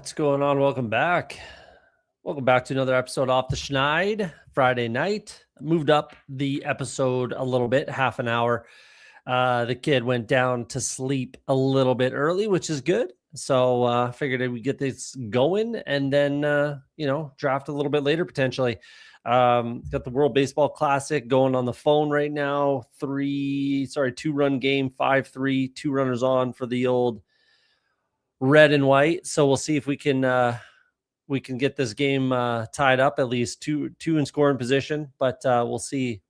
What's going on? Welcome back. Welcome back to another episode Off the Schneid, Friday night. Moved up the episode a little bit, half an hour. The kid went down to sleep a little bit early, which is good. So figured we'd get this going and then, draft a little bit later potentially. Got the World Baseball Classic going on the phone right now. 2-run game, 5-3, 2 runners on for the old red and white. So we'll see if we can get this game tied up, at least two in scoring position. But we'll see.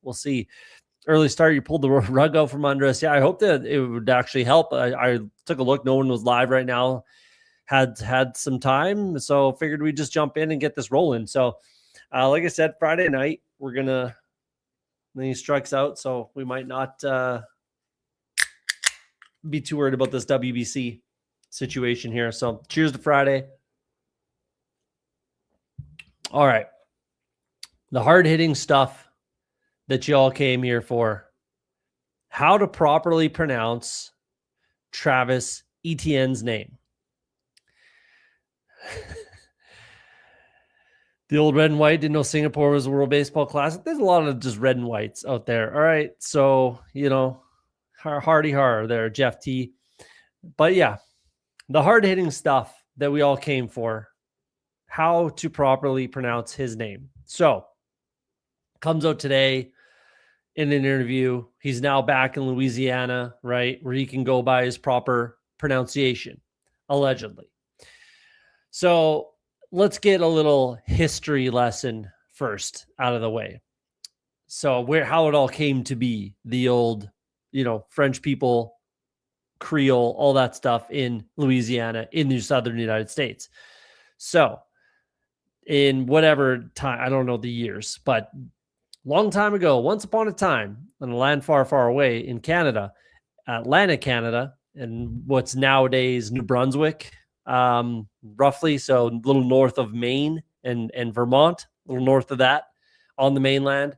Early start, you pulled the rug out from under us. Yeah, I hope that it would actually help. I took a look. No one was live right now. Had some time, so figured we'd just jump in and get this rolling. So, like I said, Friday night then he strikes out, so we might not be too worried about this WBC situation here. So cheers to Friday. All right. The hard-hitting stuff that y'all came here for. How to properly pronounce Travis Etienne's name. The old red and white. Didn't know Singapore was a World Baseball Classic. There's a lot of just red and whites out there. All right. So, hardy har there, Jeff T. But yeah, the hard-hitting stuff that we all came for, how to properly pronounce his name. So, comes out today in an interview. He's now back in Louisiana, right, where he can go by his proper pronunciation, allegedly. So, let's get a little history lesson first out of the way. So, how it all came to be, the old, French people, Creole, all that stuff in Louisiana, in the southern United States. So in whatever time, I don't know the years, but long time ago, once upon a time, in a land far, far away in Canada, Atlantic Canada, and what's nowadays New Brunswick, roughly, so a little north of Maine and Vermont, a little north of that on the mainland,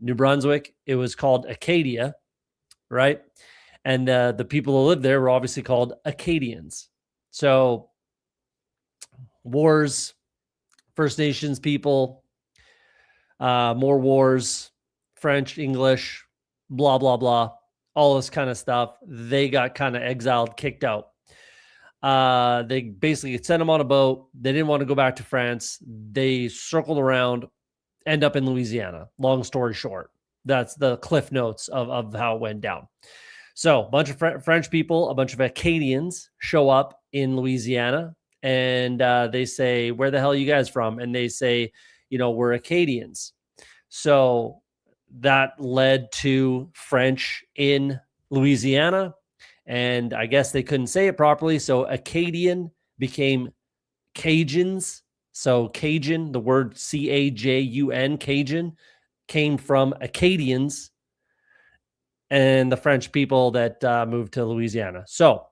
New Brunswick, it was called Acadia, right? And the people who lived there were obviously called Acadians. So wars, First Nations people, more wars, French, English, blah, blah, blah, all this kind of stuff. They got kind of exiled, kicked out. They basically sent them on a boat. They didn't want to go back to France. They circled around, end up in Louisiana. Long story short, that's the cliff notes of how it went down. So a bunch of French people, a bunch of Acadians show up in Louisiana, and they say, where the hell are you guys from? And they say, we're Acadians. So that led to French in Louisiana, and I guess they couldn't say it properly. So Acadian became Cajuns. So Cajun, the word Cajun, Cajun, came from Acadians and the French people that moved to Louisiana. So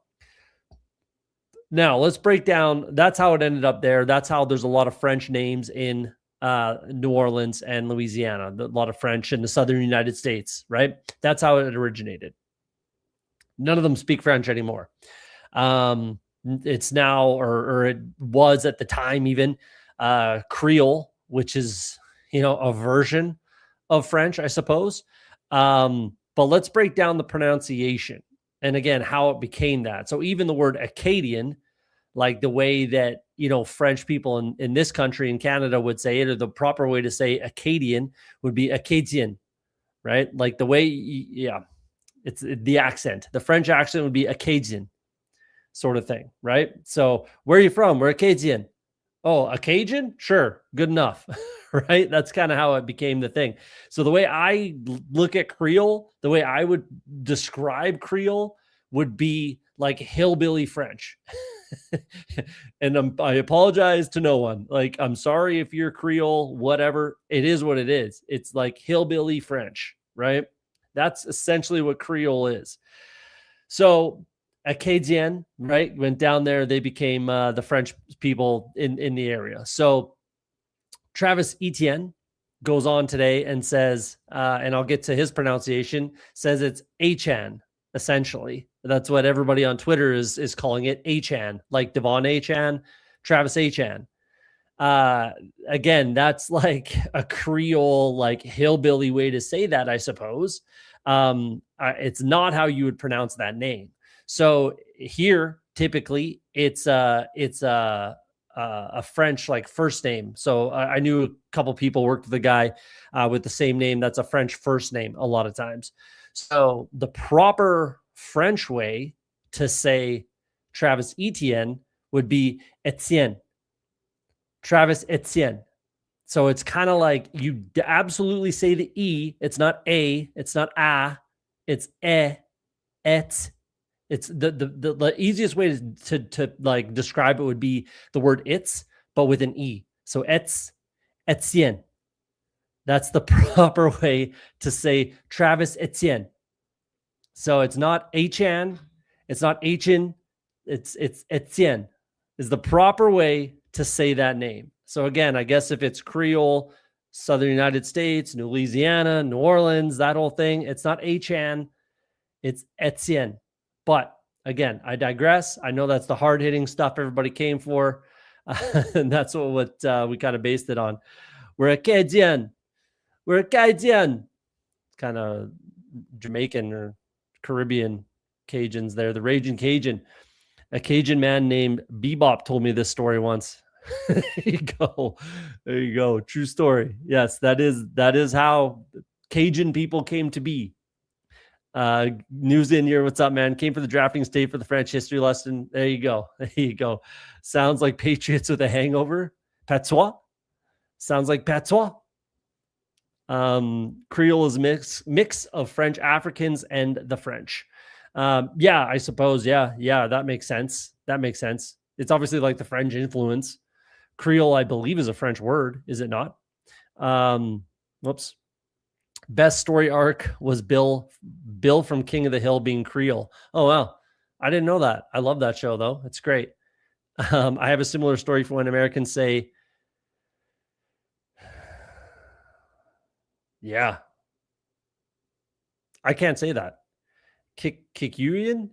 now let's break down. That's how it ended up there. That's how there's a lot of French names in New Orleans and Louisiana. A lot of French in the southern United States, right? That's how it originated. None of them speak French anymore. It's now, or it was at the time even, Creole, which is, a version of French, I suppose. But let's break down the pronunciation and again, how it became that. So even the word Acadian, like the way that, French people in this country, in Canada, would say it, or the proper way to say Acadian would be Acadien, right? Like the way, it's the accent. The French accent would be Acadian sort of thing, right? So where are you from? We're Acadian. Oh, Acadian? Sure. Good enough. Right? That's kind of how it became the thing. So the way I look at Creole, the way I would describe Creole would be like hillbilly French. And I apologize to no one. Like, I'm sorry if you're Creole, whatever. It is what it is. It's like hillbilly French, right? That's essentially what Creole is. So Acadien, right, went down there. They became the French people in the area. So Travis Etienne goes on today and says, and I'll get to his pronunciation, says it's Achan, essentially. That's what everybody on Twitter is calling it, Achan, like Devon Achan, Travis Etienne. Again, that's like a Creole, like hillbilly way to say that, I suppose. It's not how you would pronounce that name. So here, typically, it's a French like first name. So I knew a couple people worked with a guy with the same name. That's a French first name a lot of times. So the proper French way to say Travis Etienne would be Etienne. Travis Etienne. So it's kind of like you absolutely say the E. It's not A. It's not A. It's E. Et. It's the easiest way to like describe it would be the word it's, but with an E. So Etienne. That's the proper way to say Travis Etienne. So it's not Etienne. It's not Etienne. It's Etienne is the proper way to say that name. So again, I guess if it's Creole, Southern United States, New Louisiana, New Orleans, that whole thing, it's not Etienne, it's Etienne. But again, I digress. I know that's the hard-hitting stuff everybody came for, and that's what we kind of based it on. We're Acadian. We're Acadian. It's kind of Jamaican or Caribbean Cajuns there. The Raging Cajun. A Cajun man named Bebop told me this story once. There you go. There you go. True story. Yes, that is how Cajun people came to be. News in here. What's up, man? Came for the drafting, stayed for the French history lesson. There you go. There you go. Sounds like Patriots with a hangover. Patois. Sounds like patois. Creole is a mix of French Africans and the French. Yeah, I suppose. Yeah, that makes sense. That makes sense. It's obviously like the French influence. Creole, I believe, is a French word, is it not? Whoops. Best story arc was Bill from King of the Hill being Creole. Oh, wow. I didn't know that. I love that show, though. It's great. I have a similar story for when Americans say, yeah. I can't say that. Kikuyan?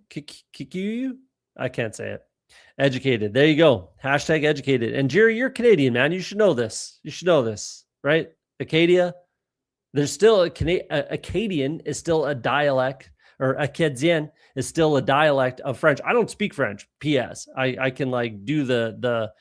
I can't say it. Educated. There you go. Hashtag educated. And Jerry, you're Canadian, man. You should know this. You should know this, right? Acadia. There's still Acadian is still a dialect, or Acadien is still a dialect of French. I don't speak French. P.S. I can like do the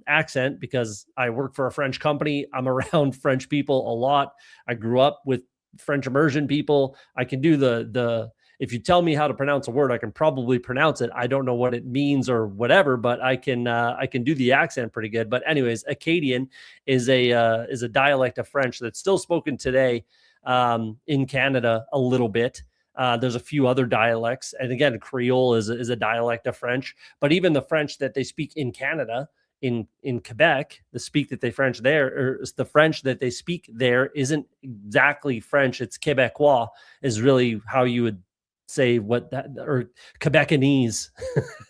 accent because I work for a French company. I'm around French people a lot. I grew up with French immersion people. I can do the if you tell me how to pronounce a word, I can probably pronounce it. I don't know what it means or whatever, but I can do the accent pretty good. But anyways, Acadian is a dialect of French that's still spoken today in Canada a little bit. There's a few other dialects, and again, Creole is a dialect of French. But even the French that they speak in Canada, in Quebec, the French that they speak there isn't exactly French. It's Quebecois is really how you would say what that, or Quebecanese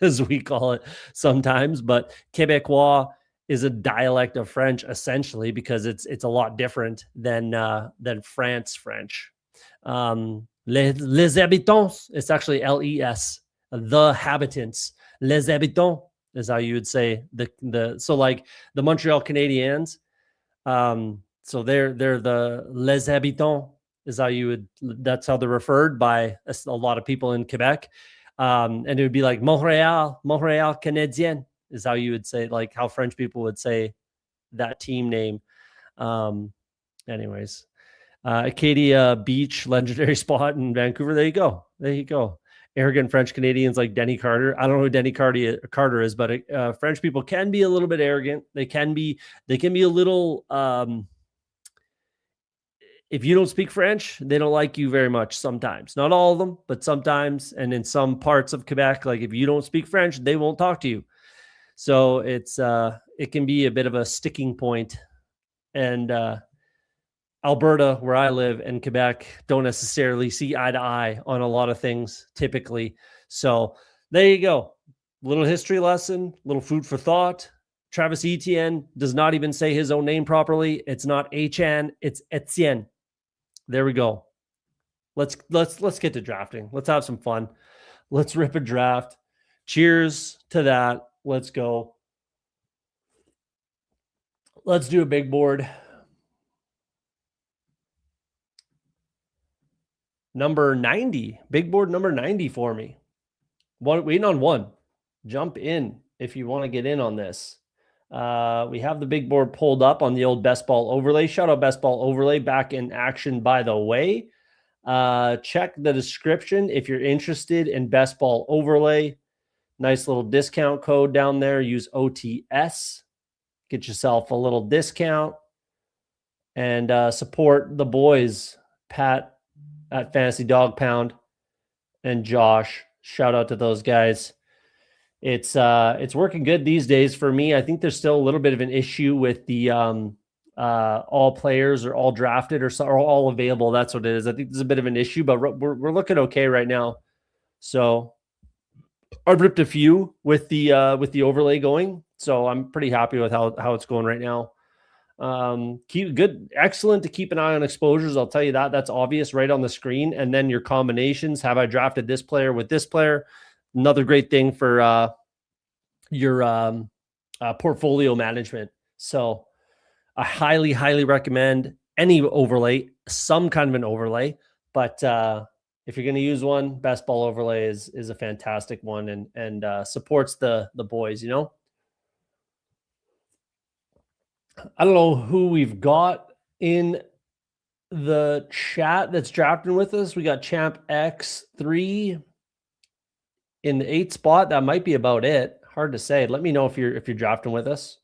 as we call it sometimes, but Quebecois is a dialect of French essentially because it's a lot different than France French. Les habitants, it's actually LES, the habitants. Les habitants is how you would say so like the Montreal Canadiens. So they're the Les habitants is how that's how they're referred by a lot of people in Quebec. And it would be like Montreal Canadien is how you would say, like how French people would say that team name. Anyways, Acadia Beach, legendary spot in Vancouver. There you go. There you go. Arrogant French Canadians like Denny Carter. I don't know who Denny Carter is, but French people can be a little bit arrogant. They can be a little, if you don't speak French, they don't like you very much sometimes. Not all of them, but sometimes. And in some parts of Quebec, like if you don't speak French, they won't talk to you. So it can be a bit of a sticking point. And Alberta, where I live, and Quebec don't necessarily see eye to eye on a lot of things typically. So there you go. Little history lesson, little food for thought. Travis Etienne does not even say his own name properly. It's not Etienne, it's Etienne. There we go. Let's get to drafting. Let's have some fun. Let's rip a draft. Cheers to that. Let's go. Let's do a big board. Number 90. Big board number 90 for me. Waiting on one. Jump in if you want to get in on this. We have the big board pulled up on the old Best Ball overlay. Shout out Best Ball overlay, back in action, by the way. Check the description if you're interested in Best Ball overlay. Nice little discount code down there. Use OTS. Get yourself a little discount and support the boys, Pat at Fantasy Dog Pound and Josh. Shout out to those guys. It's working good these days for me. I think there's still a little bit of an issue with the all players or all drafted or all available. That's what it is. I think there's a bit of an issue, but we're looking okay right now. So I ripped a few with the overlay going, so I'm pretty happy with how it's going right now. Excellent to keep an eye on exposures. I'll tell you that. That's obvious right on the screen. And then your combinations. Have I drafted this player with this player? Another great thing for your portfolio management. So I highly, highly recommend any overlay, some kind of an overlay. But if you're going to use one, Best Ball overlay is a fantastic one and supports the boys, you know. I don't know who we've got in the chat that's drafting with us. We got Champ X3 in the 8th spot. That might be about it. Hard to say. Let me know if you're drafting with us.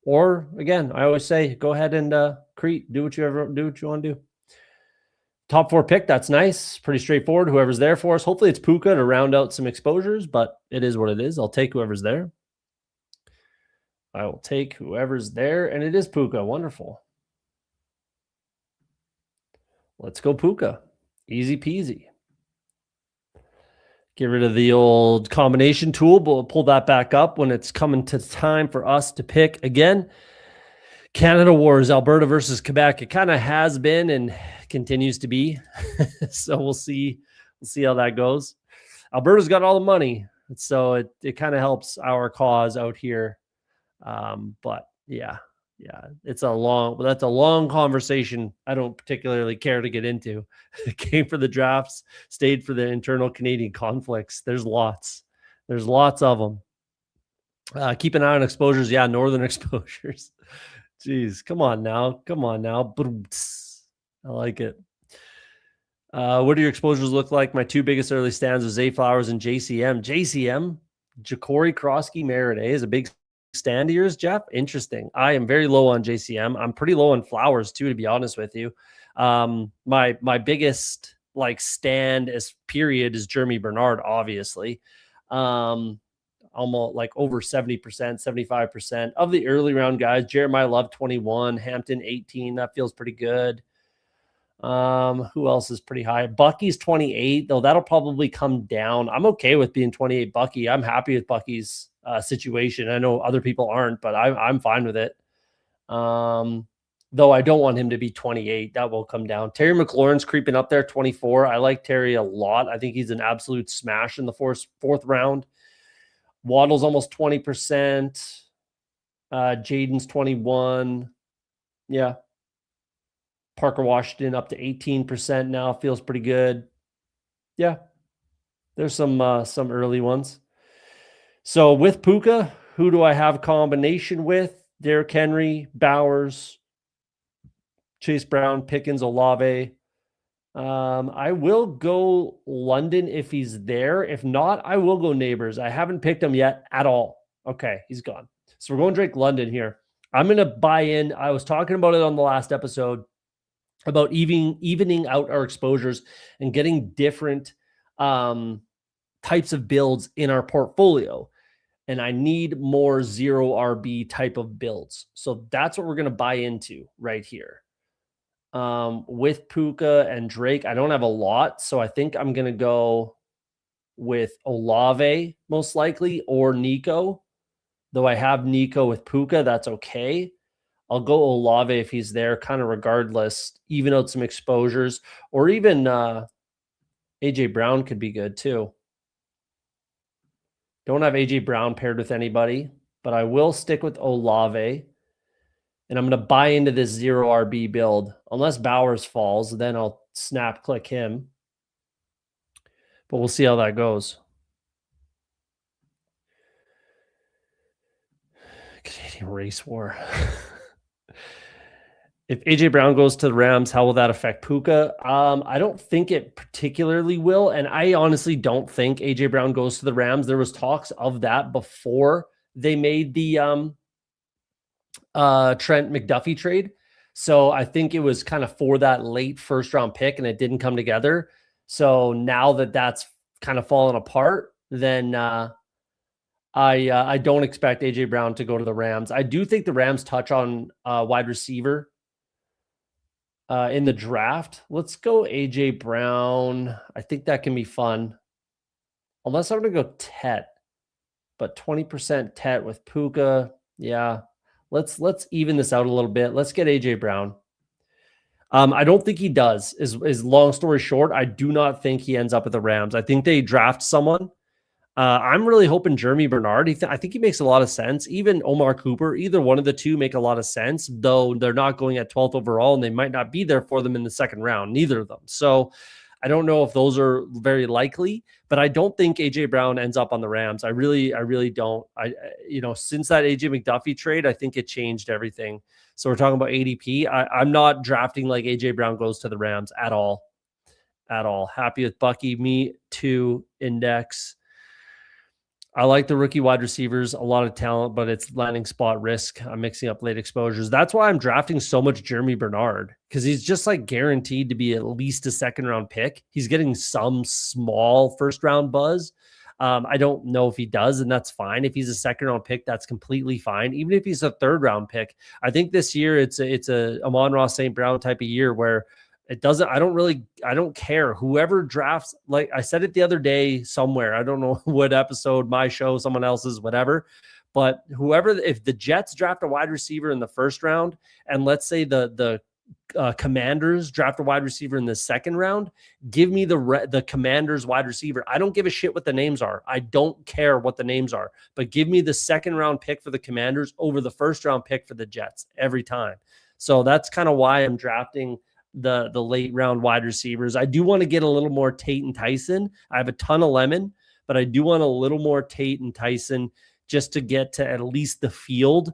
Or again, I always say, go ahead and Crete, do what you want to do. Top 4 pick, that's nice. Pretty straightforward. Whoever's there for us. Hopefully it's Puka to round out some exposures, but it is what it is. I'll take whoever's there. I will take whoever's there, and it is Puka. Wonderful. Let's go Puka. Easy peasy. Get rid of the old combination tool, but we'll pull that back up when it's coming to time for us to pick again. Canada Wars, Alberta versus Quebec. It kind of has been and continues to be. So we'll see how that goes. Alberta's got all the money, so it kind of helps our cause out here. But yeah, that's a long conversation. I don't particularly care to get into. Came for the drafts, stayed for the internal Canadian conflicts. There's lots of them. Keep an eye on exposures. Yeah, northern exposures. Jeez, come on now. I like it. What do your exposures look like? My 2 biggest early stands are Zay Flowers and JCM. Ja'Cory Kroski Merritt is a big stand of yours, Jeff. Interesting. I am very low on JCM. I'm pretty low on Flowers too, to be honest with you. My biggest stand as period is Jeremy Bernard, obviously. Almost like over 70%, 75% of the early round guys. Jeremiah Love 21, Hampton 18. That feels pretty good. Who else is pretty high? Bucky's 28, though that'll probably come down. I'm okay with being 28 Bucky. I'm happy with Bucky's situation. I know other people aren't, but I'm fine with it. Though I don't want him to be 28. That will come down. Terry McLaurin's creeping up there, 24. I like Terry a lot. I think he's an absolute smash in the fourth round. Waddle's almost 20%. Jaden's 21. Yeah. Parker Washington up to 18% now. Feels pretty good. Yeah. There's some early ones. So with Puka, who do I have combination with? Derrick Henry, Bowers, Chase Brown, Pickens, Olave. I will go London if he's there. If not, I will go Neighbors. I haven't picked him yet at all. Okay, he's gone. So we're going Drake London here. I'm going to buy in. I was talking about it on the last episode about evening out our exposures and getting different types of builds in our portfolio. And I need more 0 RB type of builds. So that's what we're going to buy into right here. With Puka and Drake, I don't have a lot. So I think I'm going to go with Olave most likely, or Nico. Though I have Nico with Puka, that's okay. I'll go Olave if he's there, kind of regardless, even out some exposures, or even AJ Brown could be good too. Don't have AJ Brown paired with anybody, but I will stick with Olave. And I'm going to buy into this 0 RB build. Unless Bowers falls, then I'll snap click him. But we'll see how that goes. Canadian race war. If AJ Brown goes to the Rams, how will that affect Puka? I don't think it particularly will, and I honestly don't think AJ Brown goes to the Rams. There was talks of that before they made the Trent McDuffie trade, so I think it was kind of for that late first round pick, and it didn't come together. So now that that's kind of fallen apart, then I don't expect AJ Brown to go to the Rams. I do think the Rams touch on wide receiver in the draft. Let's go AJ Brown. I think that can be fun. Unless I'm going to go Tet, but 20% Tet with Puka. Yeah. Let's even this out a little bit. Let's get AJ Brown. I don't think he does. Is long story short, I do not think he ends up at the Rams. I think they draft someone. I'm really hoping Jeremy Bernard. I think he makes a lot of sense. Even Omar Cooper, either one of the two make a lot of sense, though they're not going at 12th overall, and they might not be there for them in the second round, neither of them. So I don't know if those are very likely, but I don't think AJ Brown ends up on the Rams. I really don't. Since that AJ McDuffie trade, I think it changed everything. So we're talking about ADP. I'm not drafting like AJ Brown goes to the Rams at all. At all. Happy with Bucky. Me too. Index. I like the rookie wide receivers, a lot of talent, but it's landing spot risk. I'm mixing up late exposures. That's why I'm drafting so much Jeremy Bernard, because he's just like guaranteed to be at least a second round pick. He's getting some small first round buzz. I don't know if he does, and that's fine. If he's a second round pick, that's completely fine. Even if he's a third round pick, I think this year it's a Amon-Ra St. Brown type of year where it doesn't, I don't care. Whoever drafts, like I said it the other day somewhere, I don't know what episode, my show, someone else's, whatever. But if the Jets draft a wide receiver in the first round, and let's say the Commanders draft a wide receiver in the second round, give me the Commanders wide receiver. I don't give a shit what the names are. I don't care what the names are, but give me the second round pick for the Commanders over the first round pick for the Jets every time. So that's kind of why I'm drafting the late round wide receivers. I do want to get a little more Tate and Tyson. I have a ton of Lemon, but I do want a little more Tate and Tyson just to get to at least the field,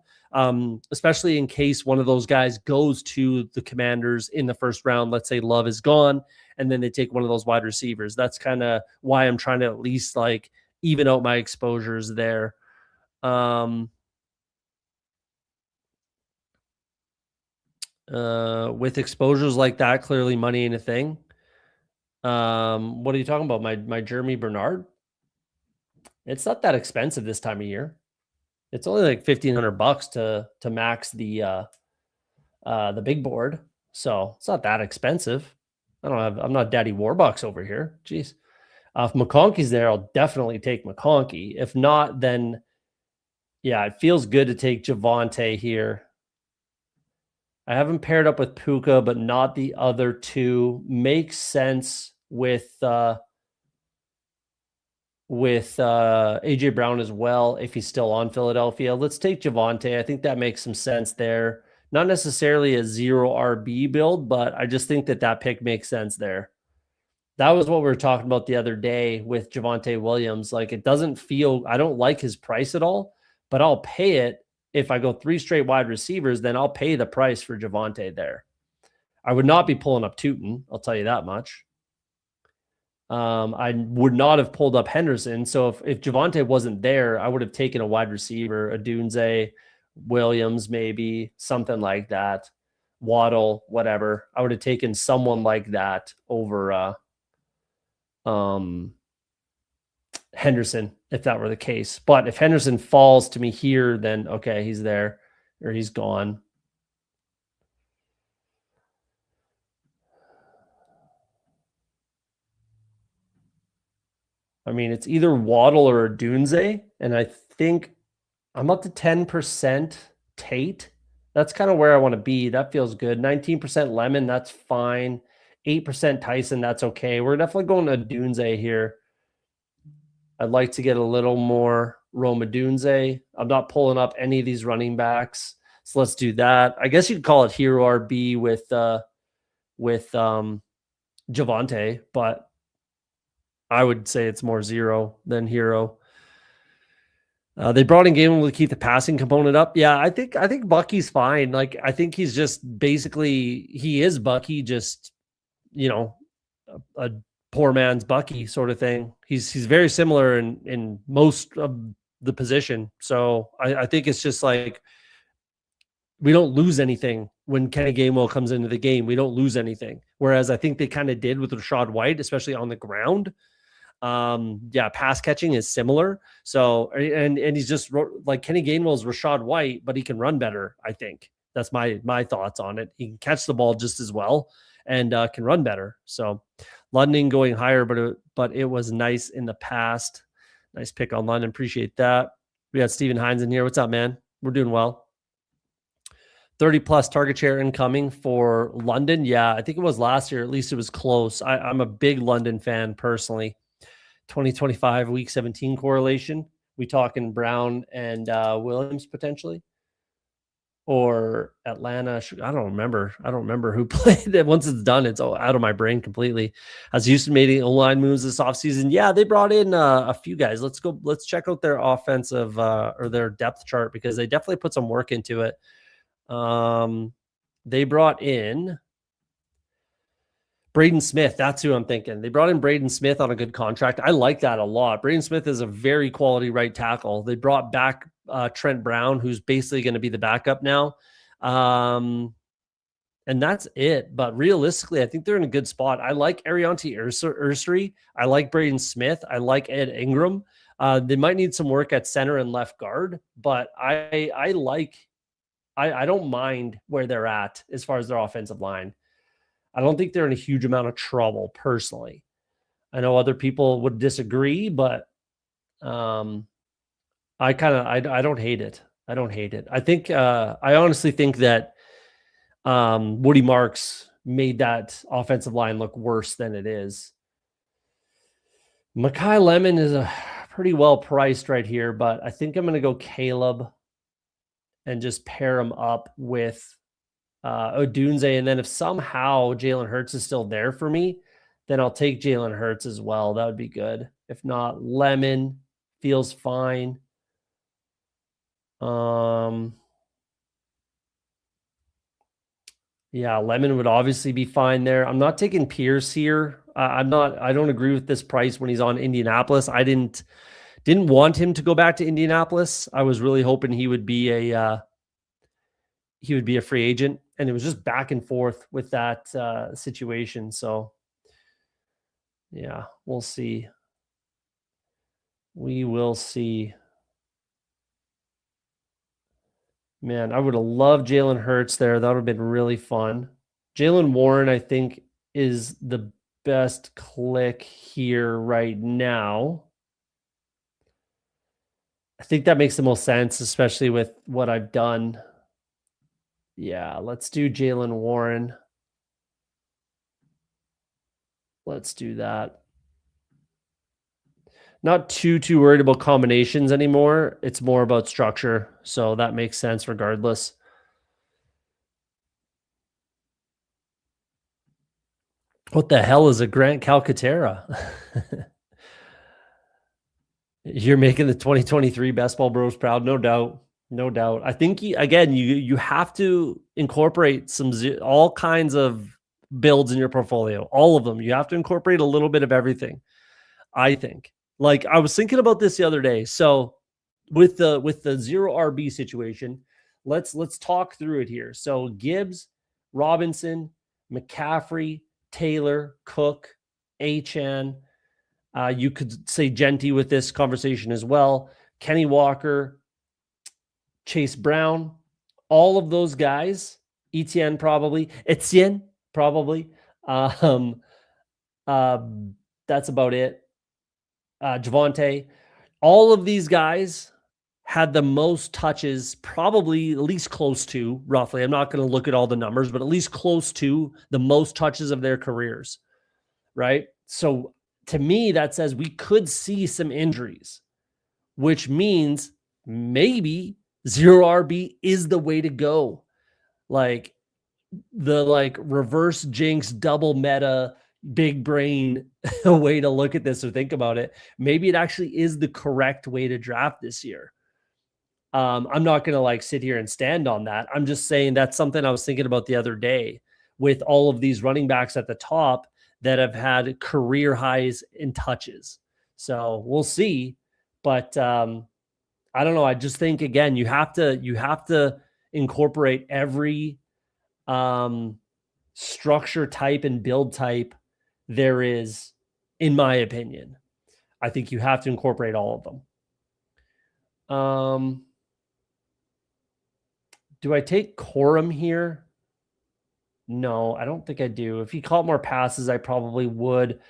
especially in case one of those guys goes to the Commanders in the first round. Let's say Love is gone, and then they take one of those wide receivers. That's kind of why I'm trying to at least like even out my exposures there. With exposures like that, clearly money ain't a thing. What are you talking about? My Jeremy Bernard? It's not that expensive this time of year. It's only like $1,500 to max the big board. So it's not that expensive. I'm not Daddy Warbucks over here. Jeez. If McConkey's there, I'll definitely take McConkey. If not, then yeah, it feels good to take Javonte here. I haven't paired up with Puka, but not the other two. Makes sense with AJ Brown as well, if he's still on Philadelphia. Let's take Javonte. I think that makes some sense there. Not necessarily a 0 RB build, but I just think that pick makes sense there. That was what we were talking about the other day with Javonte Williams. Like, it doesn't feel, I don't like his price at all, but I'll pay it. If I go 3 straight wide receivers, then I'll pay the price for Javonte there. I would not be pulling up Tootin, I'll tell you that much. I would not have pulled up Henderson. So if Javonte wasn't there, I would have taken a wide receiver, a Dunze, Williams, maybe something like that, Waddle, whatever. I would have taken someone like that over Henderson if that were the case. But if Henderson falls to me here, then okay, he's there or he's gone. I mean, it's either Waddle or a Dunze, and I think I'm up to 10% Tate. That's kind of where I want to be. That feels good. 19% Lemon, that's fine. 8% Tyson, that's okay. We're definitely going to Dunze here. I'd like to get a little more Roma Dunze. I'm not pulling up any of these running backs. So let's do that. I guess you'd call it hero RB with Javante, but I would say it's more zero than hero. They brought in Gainwell to keep the passing component up. Yeah, I think Bucky's fine. Like, I think he's just basically, he is Bucky, just, a poor man's Bucky sort of thing. He's very similar in most of the position. So I think it's just like, we don't lose anything when Kenny Gainwell comes into the game. We don't lose anything. Whereas I think they kind of did with Rachaad White, especially on the ground. Pass catching is similar. So, and he's just like Kenny Gainwell's Rachaad White, but he can run better. I think that's my thoughts on it. He can catch the ball just as well and can run better. So London going higher, but it was nice in the past. Nice pick on London. Appreciate that. We got Steven Hines in here. What's up, man? We're doing well. 30 plus target share incoming for London. Yeah, I think it was last year. At least it was close. I'm a big London fan personally. 2025 week 17 correlation. We talking Brown and Williams potentially, or Atlanta. I don't remember who played it. Once it's done, it's out of my brain completely. Has Houston made O-line moves this offseason? Yeah, they brought in a few guys. Let's check out their offensive or their depth chart, because they definitely put some work into it. They brought in Braden Smith. That's who I'm thinking. They brought in Braden Smith on a good contract. I like that a lot. Braden Smith is a very quality right tackle. They brought back Trent Brown, who's basically going to be the backup now. And that's it. But realistically, I think they're in a good spot. I like Arianti Ursary. I like Braden Smith. I like Ed Ingram. They might need some work at center and left guard, but I don't mind where they're at as far as their offensive line. I don't think they're in a huge amount of trouble personally. I know other people would disagree, but I don't hate it. I don't hate it. I think I honestly think that Woody Marks made that offensive line look worse than it is. Mekhi Lemon is a pretty well priced right here, but I think I'm going to go Caleb and just pair him up with Odunze. And then if somehow Jalen Hurts is still there for me, then I'll take Jalen Hurts as well. That would be good. If not, Lemon feels fine. Yeah, Lemon would obviously be fine there. I'm not taking Pierce here. I don't agree with this price when he's on Indianapolis. I didn't want him to go back to Indianapolis. I was really hoping he would be a free agent, and it was just back and forth with that situation. So yeah, we'll see. We will see. Man, I would have loved Jalen Hurts there. That would have been really fun. Jalen Warren, I think, is the best click here right now. I think that makes the most sense, especially with what I've done. Yeah, let's do Jalen Warren. Let's do that. Not too worried about combinations anymore. It's more about structure. So that makes sense regardless. What the hell is a Grant Calcaterra? You're making the 2023 Best Ball Bros proud, no doubt. No doubt. I think you have to incorporate all kinds of builds in your portfolio. All of them. You have to incorporate a little bit of everything, I think. Like, I was thinking about this the other day. So with the zero RB situation, let's talk through it here. So Gibbs, Robinson, McCaffrey, Taylor, Cook, Achane. You could say Genty with this conversation as well. Kenny Walker, Chase Brown, all of those guys. Etienne probably. That's about it. Javante, all of these guys had the most touches, probably at least close to, roughly. I'm not going to look at all the numbers, but at least close to the most touches of their careers, right? So to me, that says we could see some injuries, which means maybe Zero RB is the way to go. Like the reverse jinx, double meta, big brain way to look at this or think about it. Maybe it actually is the correct way to draft this year. I'm not going to sit here and stand on that. I'm just saying that's something I was thinking about the other day with all of these running backs at the top that have had career highs in touches. So we'll see. But I don't know. I just think, again, you have to incorporate every structure type and build type there is, in my opinion. I think you have to incorporate all of them. Do I take Corum here? No, I don't think I do. If he caught more passes, I probably would.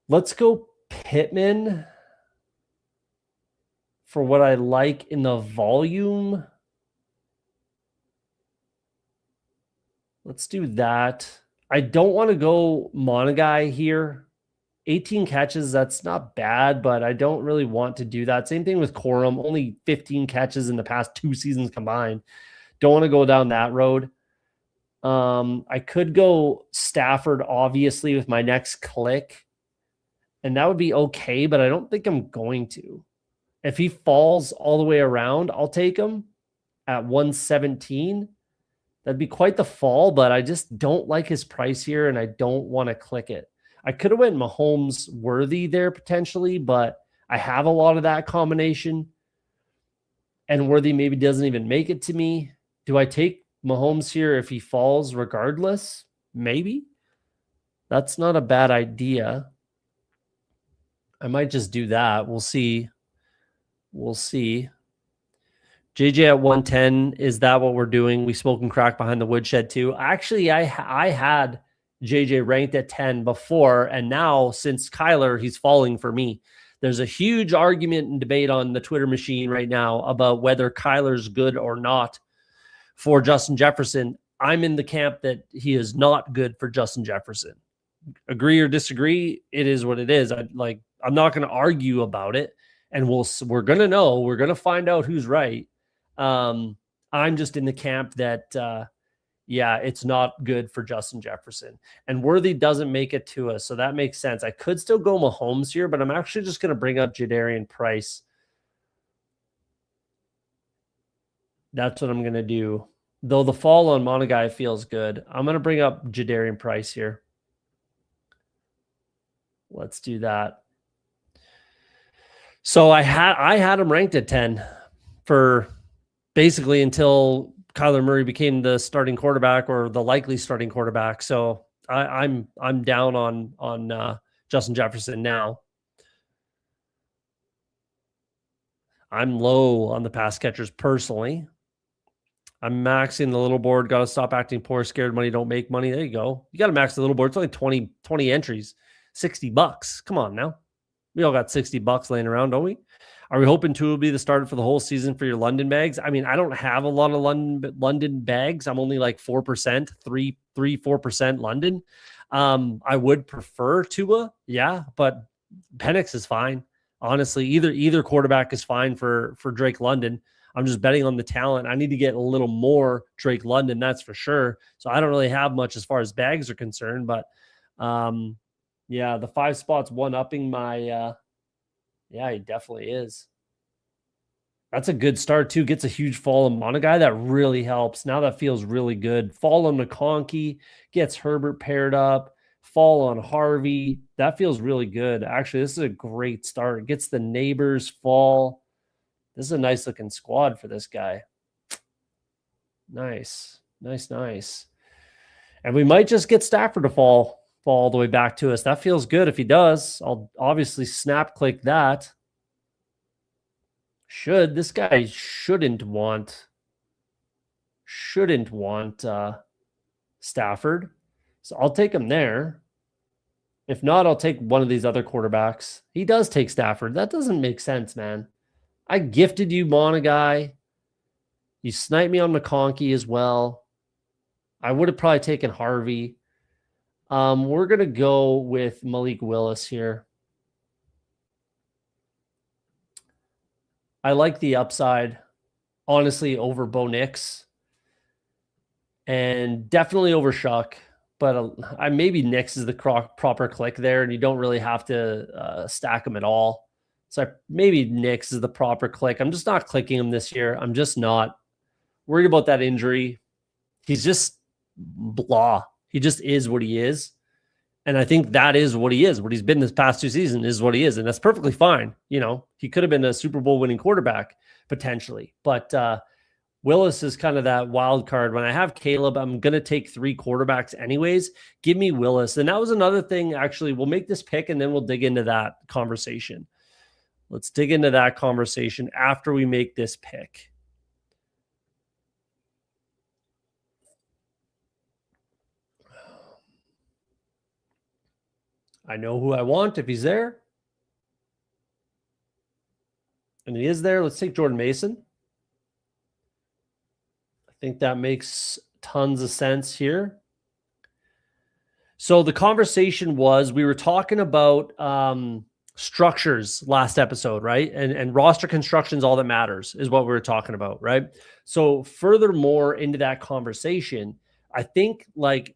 Let's go Pittman for what I like in the volume. Let's do that. I don't want to go Monagai here. 18 catches, that's not bad, but I don't really want to do that. Same thing with Corum, only 15 catches in the past 2 seasons combined. Don't want to go down that road. I could go Stafford, obviously, with my next click, and that would be okay, but I don't think I'm going to. If he falls all the way around, I'll take him at 117. That'd be quite the fall, but I just don't like his price here, and I don't want to click it. I could have went Mahomes worthy there potentially, but I have a lot of that combination, and Worthy maybe doesn't even make it to me. Do I take Mahomes here if he falls regardless? Maybe. That's not a bad idea. I might just do that. We'll see. We'll see. JJ at 110. Is that what we're doing? We smoke and crack behind the woodshed too. Actually, I had JJ ranked at 10 before, and now since Kyler, he's falling for me. There's a huge argument and debate on the Twitter machine right now about whether Kyler's good or not for Justin Jefferson. I'm in the camp that he is not good for Justin Jefferson. Agree or disagree, it is what it is. I'm not going to argue about it, and we're going to know. We're going to find out who's right. I'm just in the camp that it's not good for Justin Jefferson, and Worthy doesn't make it to us. So that makes sense. I could still go Mahomes here, but I'm actually just going to bring up Jadarian Price. That's what I'm going to do. Though the fall on Monagai feels good. I'm going to bring up Jadarian Price here. Let's do that. So I had him ranked at 10 for basically until Kyler Murray became the starting quarterback or the likely starting quarterback. So I'm down on Justin Jefferson now. I'm low on the pass catchers personally. I'm maxing the little board. Got to stop acting poor, scared money, don't make money. There you go. You got to max the little board. It's only 20 entries, $60. Come on now. We all got $60 laying around, don't we? Are we hoping Tua will be the starter for the whole season for your London bags? I mean, I don't have a lot of London bags. I'm only like 4%, 4% London. I would prefer Tua, yeah, but Penix is fine. Honestly, either quarterback is fine for Drake London. I'm just betting on the talent. I need to get a little more Drake London, that's for sure. So I don't really have much as far as bags are concerned, but the 5 spots one-upping my he definitely is. That's a good start too. Gets a huge fall on Monagai. That really helps. Now that feels really good. Fall on McConkey, gets Herbert paired up. Fall on Harvey. That feels really good. Actually, this is a great start. Gets the neighbors fall. This is a nice looking squad for this guy. Nice. And we might just get Stafford to fall all the way back to us. That feels good if he does. I'll obviously snap click that. This guy shouldn't want Stafford. So I'll take him there. If not, I'll take one of these other quarterbacks. He does take Stafford. That doesn't make sense, man. I gifted you Monagai. You sniped me on McConkey as well. I would have probably taken Harvey. We're going to go with Malik Willis here. I like the upside. honestly over Bo Nix and definitely over Shuck. But maybe Nix is the proper click there, and you don't really have to stack them at all. So maybe Nix is the proper click. I'm just not clicking him this year. I'm just not worried about that injury. He's just blah. He just is what he is. And I think that is what he is. What he's been this past 2 seasons is what he is. And that's perfectly fine. You know, he could have been a Super Bowl winning quarterback potentially. But Willis is kind of that wild card. When I have Caleb, I'm going to take 3 quarterbacks anyways. Give me Willis. And that was another thing, actually. We'll make this pick and then we'll dig into that conversation. Let's dig into that conversation after we make this pick. I know who I want if he's there. And he is there. Let's take Jordan Mason. I think that makes tons of sense here. So the conversation was, we were talking about structures last episode, right? And roster construction is all that matters, is what we were talking about, right? So furthermore into that conversation, I think like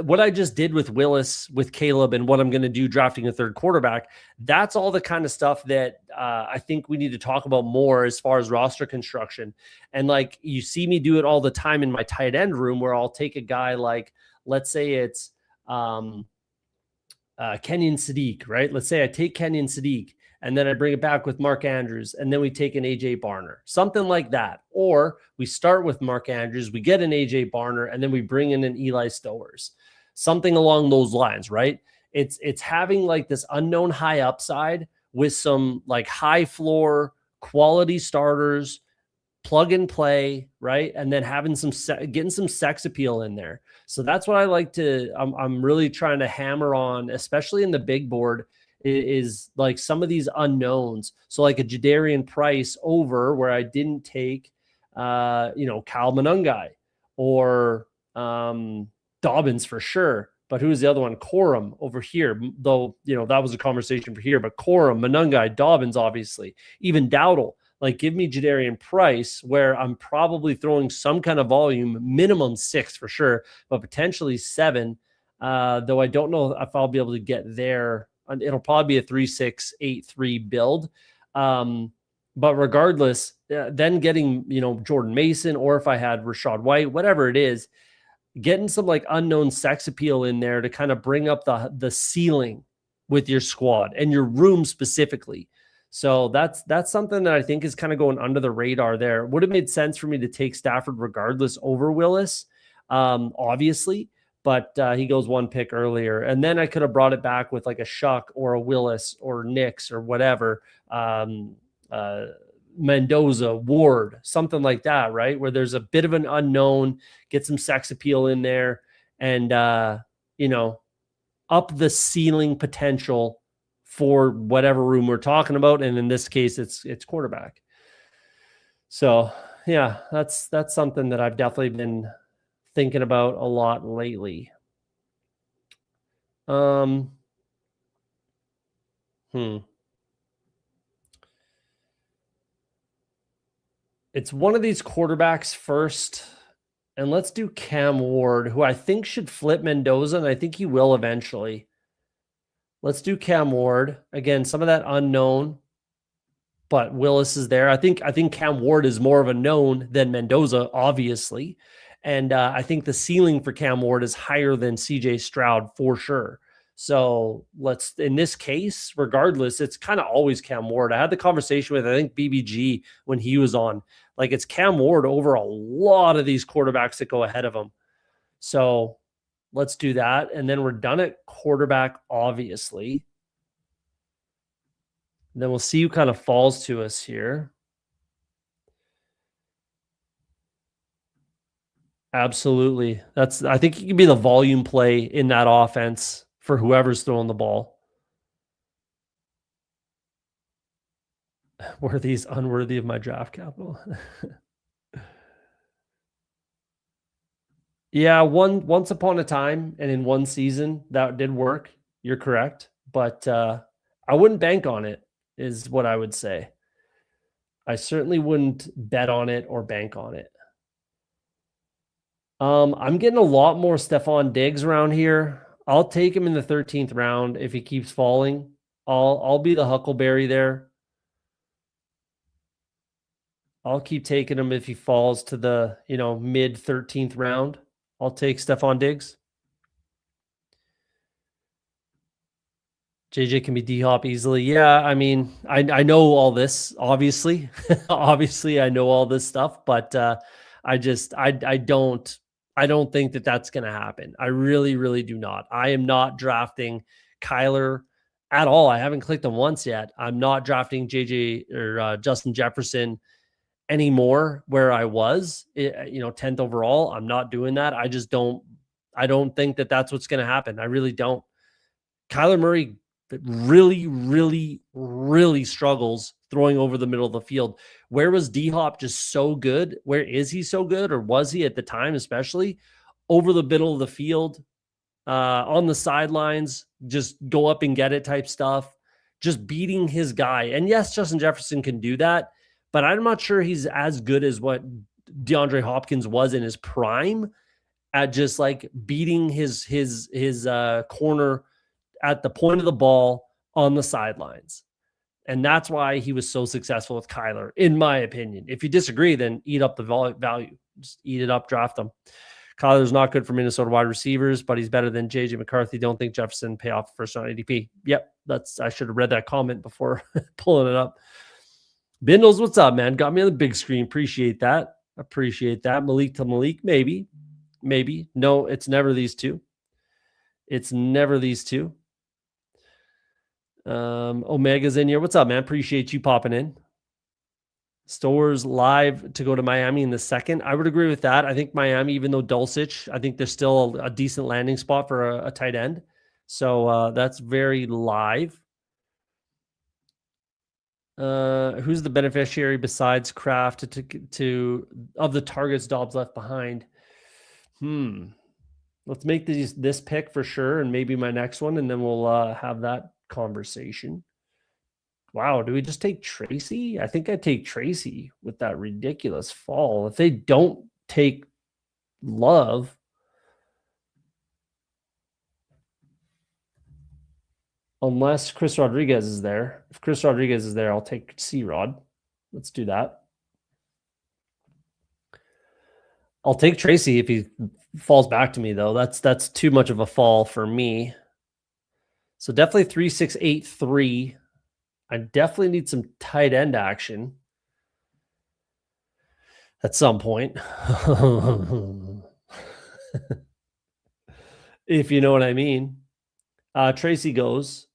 what I just did with Willis, with Caleb, and what I'm going to do drafting a third quarterback, that's all the kind of stuff that I think we need to talk about more as far as roster construction. And like you see me do it all the time in my tight end room, where I'll take a guy like, let's say it's Kenyon Sadiq, right? Let's say I take Kenyon Sadiq and then I bring it back with Mark Andrews, and then we take an AJ Barner, something like that. Or we start with Mark Andrews, we get an AJ Barner, and then we bring in an Eli Stowers, something along those lines, right? It's having like this unknown high upside with some like high floor quality starters, plug and play, right? And then having getting some sex appeal in there. So that's what I like to, I'm really trying to hammer on, especially in the big board, is like some of these unknowns. So like a Jadarian Price over, where I didn't take, Cal Monungai or Dobbins for sure. But who's the other one? Corum over here, though, that was a conversation for here, but Corum, Monungai, Dobbins, obviously, even Dowdle. Like, give me Jadarian Price, where I'm probably throwing some kind of volume, minimum 6 for sure, but potentially 7. Though I don't know if I'll be able to get there. It'll probably be a 3-6-8-3 build. But regardless, then getting, Jordan Mason, or if I had Rachaad White, whatever it is, getting some like unknown sex appeal in there to kind of bring up the ceiling with your squad and your room specifically. So that's something that I think is kind of going under the radar there. Would have made sense for me to take Stafford regardless over Willis, obviously, but he goes 1 pick earlier. And then I could have brought it back with like a Shuck or a Willis or Nix or whatever, Mendoza, Ward, something like that, right? Where there's a bit of an unknown, get some sex appeal in there, and, up the ceiling potential for whatever room we're talking about. And in this case, it's quarterback. So yeah, that's something that I've definitely been thinking about a lot lately. It's one of these quarterbacks first, and let's do Cam Ward, who I think should flip Mendoza, and I think he will eventually. Let's do Cam Ward. Again, some of that unknown, but Willis is there. I think Cam Ward is more of a known than Mendoza, obviously. And I think the ceiling for Cam Ward is higher than CJ Stroud for sure. So in this case, regardless, it's kind of always Cam Ward. I had the conversation with, I think, BBG when he was on. Like, it's Cam Ward over a lot of these quarterbacks that go ahead of him. So let's do that. And then we're done at quarterback, obviously. And then we'll see who kind of falls to us here. Absolutely. I think he can be the volume play in that offense for whoever's throwing the ball. Were these unworthy of my draft capital? Yeah, once upon a time and in one season that did work. You're correct, but I wouldn't bank on it, is what I would say. I certainly wouldn't bet on it or bank on it. I'm getting a lot more Stephon Diggs around here. I'll take him in the 13th round if he keeps falling. I'll be the Huckleberry there. I'll keep taking him if he falls to the, mid 13th round. I'll take Stephon Diggs. JJ can be D-Hop easily. Yeah, I mean, I know all this, obviously. Obviously, I know all this stuff, but I don't think that that's going to happen. I really, really do not. I am not drafting Kyler at all. I haven't clicked him once yet. I'm not drafting JJ or Justin Jefferson anymore where I was, 10th overall. I'm not doing that. I don't think that that's what's going to happen. I really don't. Kyler Murray really, really, really struggles throwing over the middle of the field. Where was D-Hop just so good? Where is he so good? Or was he at the time, especially over the middle of the field, on the sidelines, just go up and get it type stuff, just beating his guy. And yes, Justin Jefferson can do that, but I'm not sure he's as good as what DeAndre Hopkins was in his prime at just like beating his corner at the point of the ball on the sidelines. And that's why he was so successful with Kyler, in my opinion. If you disagree, then eat up the value. Just eat it up, draft them. Kyler's not good for Minnesota wide receivers, but he's better than JJ McCarthy. Don't think Jefferson pay off first round ADP. Yep, I should have read that comment before pulling it up. Bindles, what's up, man? Got me on the big screen. Appreciate that. Malik to Malik, maybe. No, it's never these two. Omega's in here. What's up, man? Appreciate you popping in. Stores live to go to Miami in the second. I would agree with that. I think Miami, even though Dulcich, I think there's still a decent landing spot for a tight end. So that's very live. Who's the beneficiary besides Kraft to of the targets Dobbs left behind? Let's make this pick for sure, and maybe my next one, and then we'll have that conversation. Wow, do we just take Tracy? I think I take Tracy with that ridiculous fall. If they don't take Love, unless Chris Rodriguez is there. If Chris Rodriguez is there, I'll take C-Rod. Let's do that. I'll take Tracy if he falls back to me, though. That's too much of a fall for me. So definitely 3, 6, 8, 3. I definitely need some tight end action at some point. If you know what I mean. Tracy goes.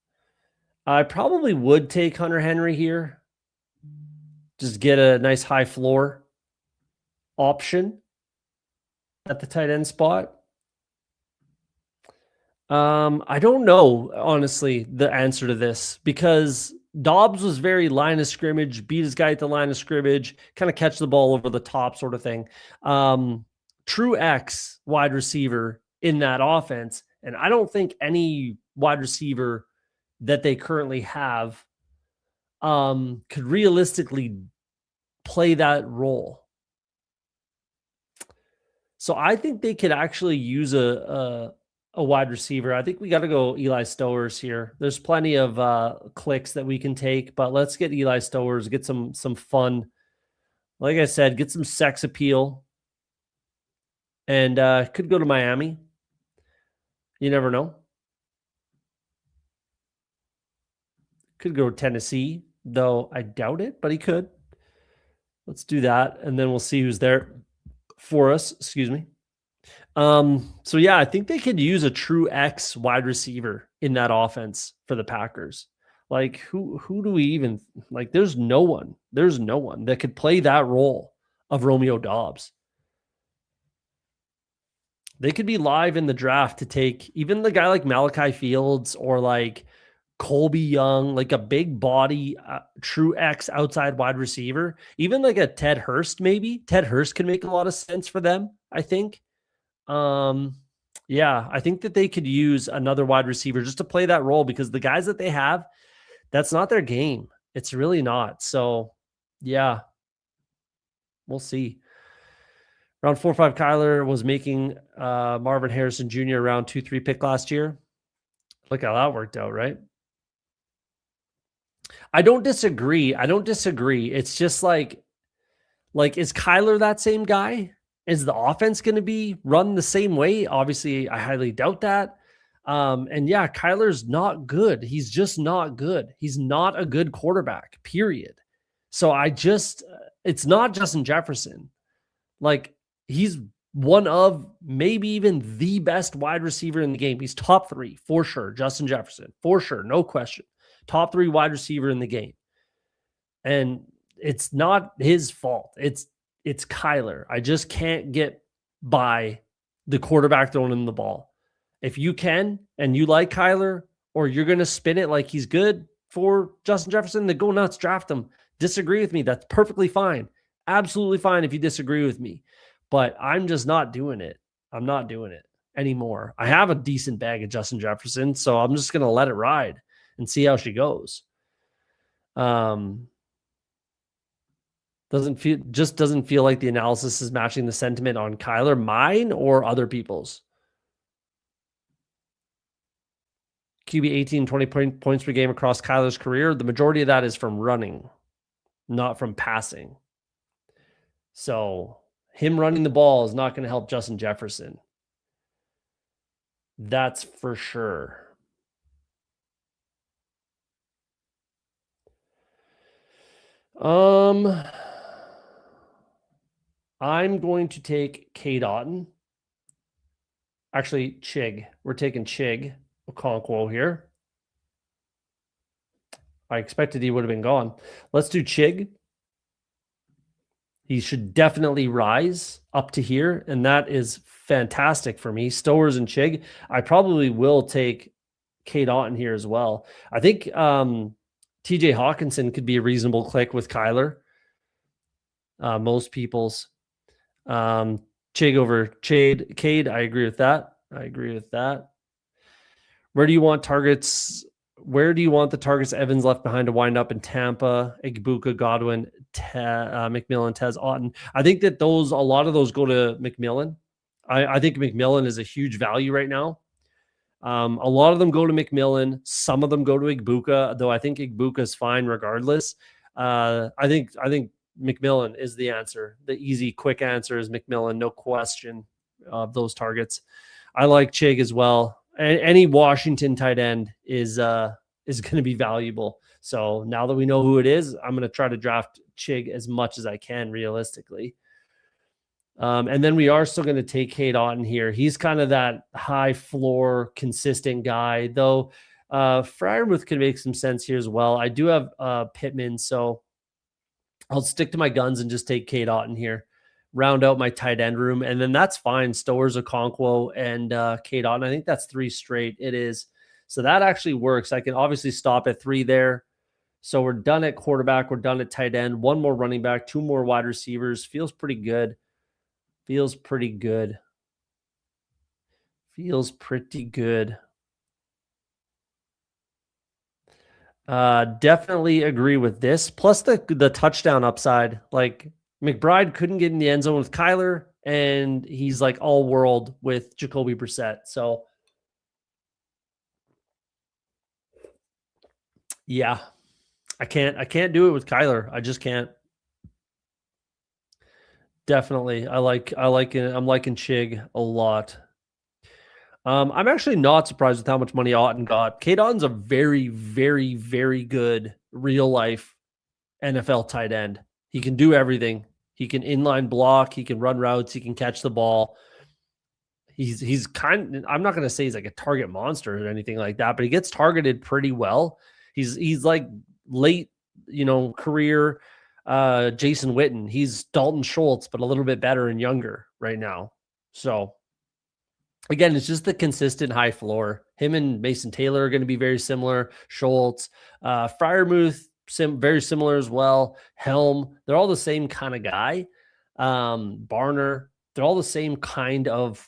I probably would take Hunter Henry here. Just get a nice high floor option at the tight end spot. I don't know, honestly, the answer to this, because Dobbs was very line of scrimmage, beat his guy at the line of scrimmage, kind of catch the ball over the top sort of thing. True X wide receiver in that offense. And I don't think any wide receiver that they currently have could realistically play that role. So I think they could actually use a wide receiver. I think we got to go Eli Stowers here. There's plenty of clicks that we can take, but let's get Eli Stowers, get some fun. Like I said, get some sex appeal, and could go to Miami. You never know. Could go to Tennessee, though I doubt it, but he could. Let's do that, and then we'll see who's there for us. Excuse me. So yeah, I think they could use a true X wide receiver in that offense for the Packers. Like who do we even like? There's no one that could play that role of Romeo Dobbs. They could be live in the draft to take even the guy like Malachi Fields or like Colby Young, like a big body, true X outside wide receiver, even like a Ted Hurst, maybe. Ted Hurst can make a lot of sense for them, I think. Yeah, I think that they could use another wide receiver just to play that role, because the guys that they have, that's not their game. It's really not. So Yeah, we'll see. Round 4-5, Kyler was making Marvin Harrison Jr. round 2-3 pick last year. Look how that worked out, right? I don't disagree. It's just like is Kyler that same guy? Is the offense going to be run the same way? Obviously, I highly doubt that. And yeah, Kyler's not good. He's just not good. He's not a good quarterback, period. So it's not Justin Jefferson. Like, he's one of maybe even the best wide receiver in the game. He's top 3 for sure. Justin Jefferson, for sure. No question. Top 3 wide receiver in the game. And it's not his fault. It's Kyler. I just can't get by the quarterback throwing him the ball. If you can and you like Kyler, or you're going to spin it like he's good for Justin Jefferson, then go nuts, draft him. Disagree with me. That's perfectly fine. Absolutely fine if you disagree with me. But I'm just not doing it. I'm not doing it anymore. I have a decent bag of Justin Jefferson, so I'm just going to let it ride and see how she goes. Doesn't feel like the analysis is matching the sentiment on Kyler, mine or other people's. QB 18, 20 points per game across Kyler's career. The majority of that is from running, not from passing. So him running the ball is not going to help Justin Jefferson. That's for sure. I'm going to take Cade Otton. Actually, Chig. We're taking Chig Okonkwo here. I expected he would have been gone. Let's do Chig. He should definitely rise up to here, and that is fantastic for me. Stowers and Chig. I probably will take Cade Otton here as well. I think TJ Hawkinson could be a reasonable click with Kyler. Most people's. Chig over Cade. I agree with that. Where do you want the targets Evans left behind to wind up in Tampa? Igbuka, Godwin, McMillan, Tez, Otton. I think that a lot of those go to McMillan. I think McMillan is a huge value right now. A lot of them go to McMillan. Some of them go to Igbuka, though I think Igbuka is fine regardless. I think McMillan is the answer. The easy, quick answer is McMillan, no question of those targets. I like Chig as well. Any Washington tight end is going to be valuable. So now that we know who it is, I'm going to try to draft Chig as much as I can realistically. And then we are still going to take Cade Otton here. He's kind of that high floor, consistent guy, though. Freiermuth could make some sense here as well. I do have Pittman, so I'll stick to my guns and just take Cade Otton here. Round out my tight end room, and then that's fine. Stowers, Okonkwo, and Cade Otton. I think that's 3 straight. It is. So that actually works. I can obviously stop at 3 there. So we're done at quarterback. We're done at tight end. 1 more running back, 2 more wide receivers. Feels pretty good. Definitely agree with this. Plus the touchdown upside. Like, McBride couldn't get in the end zone with Kyler, and he's like all world with Jacoby Brissett. So yeah, I can't do it with Kyler. I just can't. Definitely. I'm liking Chig a lot. I'm actually not surprised with how much money Otton got. Cade Otton's a very, very, very good real life NFL tight end. He can do everything. He can inline block. He can run routes. He can catch the ball. He's I'm not going to say he's like a target monster or anything like that, but he gets targeted pretty well. He's like late, career Jason Witten. He's Dalton Schultz, but a little bit better and younger right now. So again, it's just the consistent high floor. Him and Mason Taylor are going to be very similar. Schultz, Freiermuth, very similar as well. Helm, they're all the same kind of guy. Barner, they're all the same kind of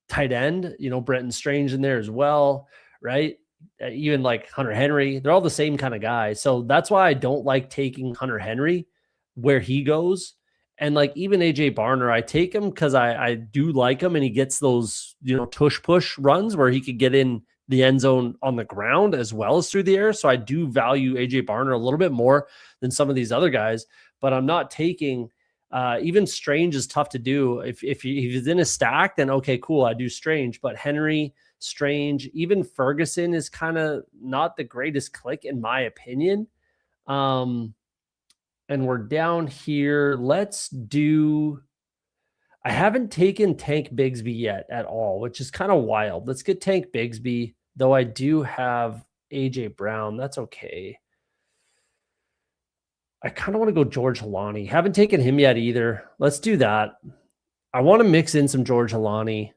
tight end. Brenton Strange in there as well, right? Even like Hunter Henry, they're all the same kind of guy. So that's why I don't like taking Hunter Henry where he goes. And like even AJ Barner, I take him because I do like him, and he gets those, tush push runs where he could get in the end zone on the ground as well as through the air. So I do value AJ Barner a little bit more than some of these other guys, but I'm not taking even Strange is tough to do. If he's in a stack, then okay, cool. I do Strange, but Henry, Strange, even Ferguson is kind of not the greatest click in my opinion. And we're down here. I haven't taken Tank Bigsby yet at all, which is kind of wild. Let's get Tank Bigsby, though I do have AJ Brown. That's okay. I kind of want to go George Holani. Haven't taken him yet either. Let's do that. I want to mix in some George Holani.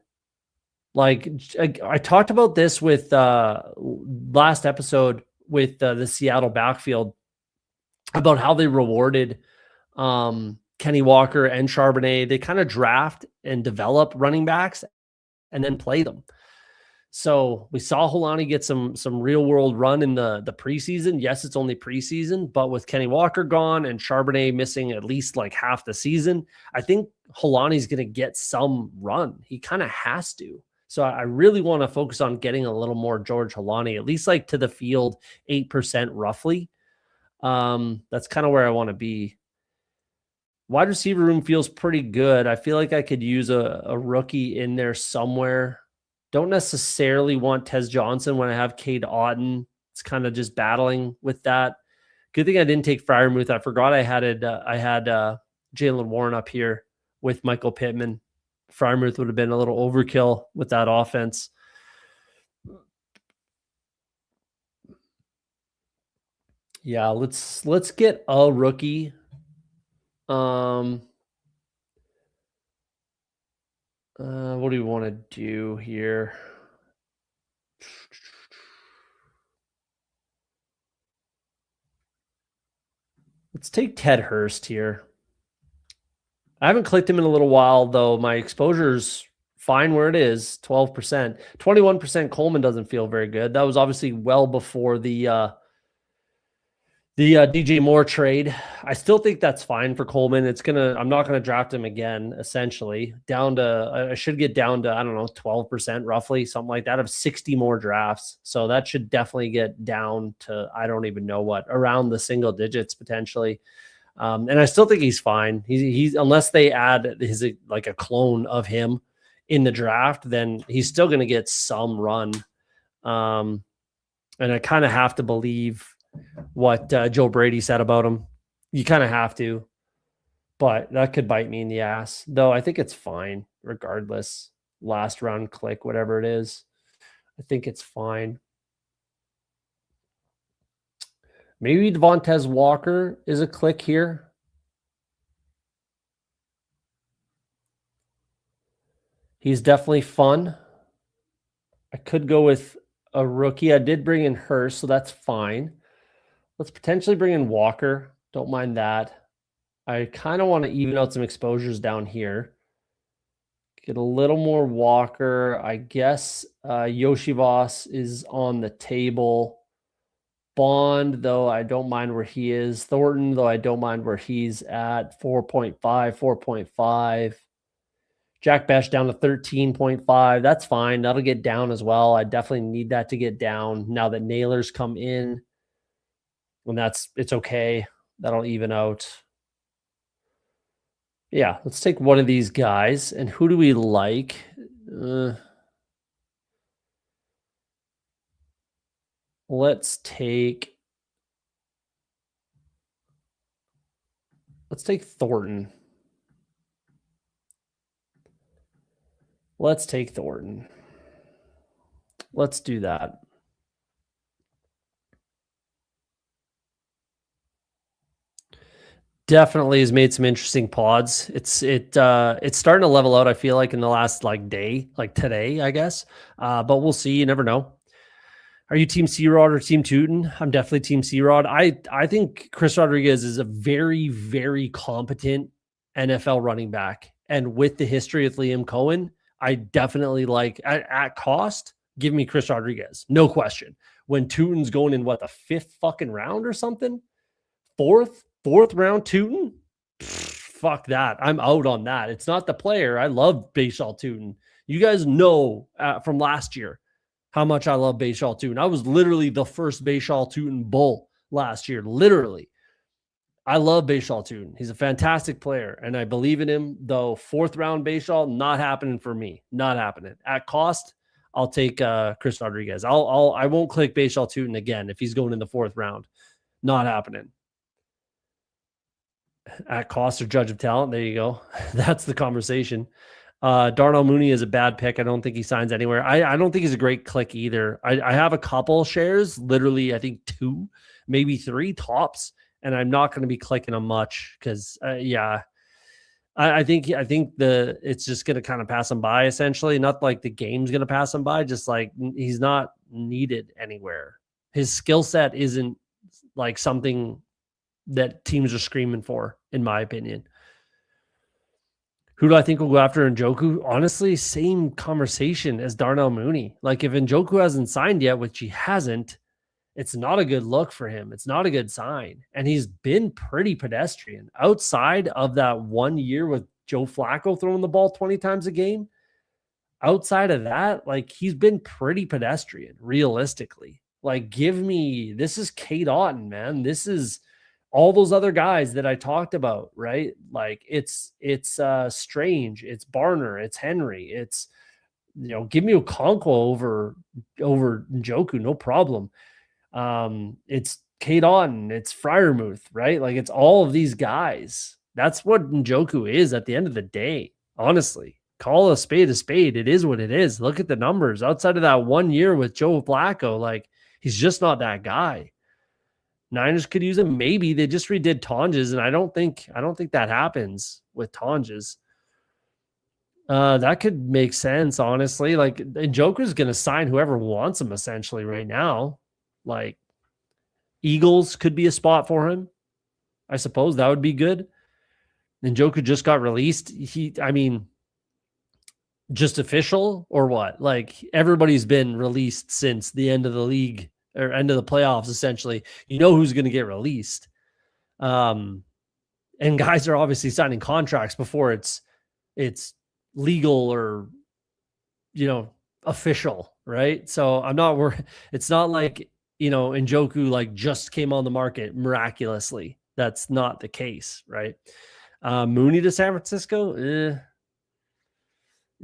Like I talked about this with last episode with the Seattle backfield about how they rewarded Kenny Walker and Charbonnet. They kind of draft and develop running backs and then play them. So we saw Holani get some real world run in the preseason. Yes, it's only preseason, but with Kenny Walker gone and Charbonnet missing at least like half the season, I think Holani's going to get some run. He kind of has to. So I really want to focus on getting a little more George Holani, at least like to the field, 8% roughly. That's kind of where I want to be. Wide receiver room feels pretty good. I feel like I could use a rookie in there somewhere. Don't necessarily want Tez Johnson when I have Cade Otton. It's kind of just battling with that. Good thing I didn't take Freiermuth. I forgot I had Jaylen Warren up here with Michael Pittman. Freiermuth would have been a little overkill with that offense. Yeah, let's get a rookie. What do we want to do here? Let's take Ted Hurst here. I haven't clicked him in a little while, though. My exposure's fine where it is, 12%. 21% Coleman doesn't feel very good. That was obviously well before the DJ Moore trade. I still think that's fine for Coleman. I'm not gonna draft him again, essentially. I should get down to, I don't know, 12% roughly, something like that, of 60 more drafts. So that should definitely get down to, I don't even know what, around the single digits potentially. And I still think he's fine. He's unless they add a clone of him in the draft, then he's still going to get some run. And I kind of have to believe what Joe Brady said about him. You kind of have to, but that could bite me in the ass. Though I think it's fine regardless. Last round click, whatever it is, I think it's fine. Maybe Devontae Walker is a click here. He's definitely fun. I could go with a rookie. I did bring in Hurst, so that's fine. Let's potentially bring in Walker. Don't mind that. I kind of want to even out some exposures down here. Get a little more Walker. I guess Yoshivas is on the table. Bond, though, I don't mind where he is. Thornton, though, I don't mind where he's at. 4.5, 4.5. Jack Besh down to 13.5. That's fine. That'll get down as well. I definitely need that to get down now that Nailers come in. And it's okay. That'll even out. Yeah, let's take one of these guys. And who do we like? Let's take Thornton. Let's take Thornton. Let's do that. Definitely has made some interesting pods. It's starting to level out, I feel like, in the last day, like today, I guess. But we'll see. You never know. Are you Team C-Rod or Team Tootin? I'm definitely Team C-Rod. I think Chris Rodriguez is a very, very competent NFL running back. And with the history with Liam Cohen, I definitely like, at cost, give me Chris Rodriguez. No question. When Tootin's going in, the fifth fucking round or something? Fourth round Tootin? Fuck that. I'm out on that. It's not the player. I love Bashaw Tootin. You guys know from last year how much I love Bashaw Tootin. I was literally the first Bashaw Tootin bull last year. Literally. I love Bashaw Tootin. He's a fantastic player, and I believe in him, though 4th round Bashaw, not happening for me. Not happening. At cost, I'll take Chris Rodriguez. I won't click Bashaw Tootin again if he's going in the 4th round. Not happening. At cost or judge of talent, there you go. That's the conversation. Darnell Mooney is a bad pick. I don't think he signs anywhere. I don't think he's a great click either. I have a couple shares, literally, I think 2, maybe 3 tops, and I'm not going to be clicking them much because, I think it's just going to kind of pass him by essentially. Not like the game's going to pass him by, just like he's not needed anywhere. His skill set isn't like something that teams are screaming for, in my opinion. Who do I think will go after Njoku? Honestly, same conversation as Darnell Mooney. Like if Njoku hasn't signed yet, which he hasn't, it's not a good look for him. It's not a good sign. And he's been pretty pedestrian. Outside of that 1 year with Joe Flacco throwing the ball 20 times a game, outside of that, like he's been pretty pedestrian, realistically. Like this is Cade Otton, man. This is all those other guys that I talked about, right? Like it's Strange, it's Barner, it's Henry, it's, give me Okonkwo over Njoku, no problem. It's Cade Otton, it's Freiermuth, right? Like it's all of these guys. That's what Njoku is at the end of the day. Honestly, call a spade a spade. It is what it is. Look at the numbers outside of that 1 year with Joe Flacco. Like he's just not that guy. Niners could use him. Maybe they just redid Tonjes, and I don't think that happens with Tonjes. That could make sense, honestly. Like Njoku's going to sign whoever wants him essentially right now. Like Eagles could be a spot for him. I suppose that would be good. Njoku just got released. Just official or what? Like everybody's been released since the end of the league or end of the playoffs, essentially. You know who's going to get released. And guys are obviously signing contracts before it's legal or, official, right? So I'm not worried. It's not like, Njoku like just came on the market miraculously. That's not the case, right? Mooney to San Francisco?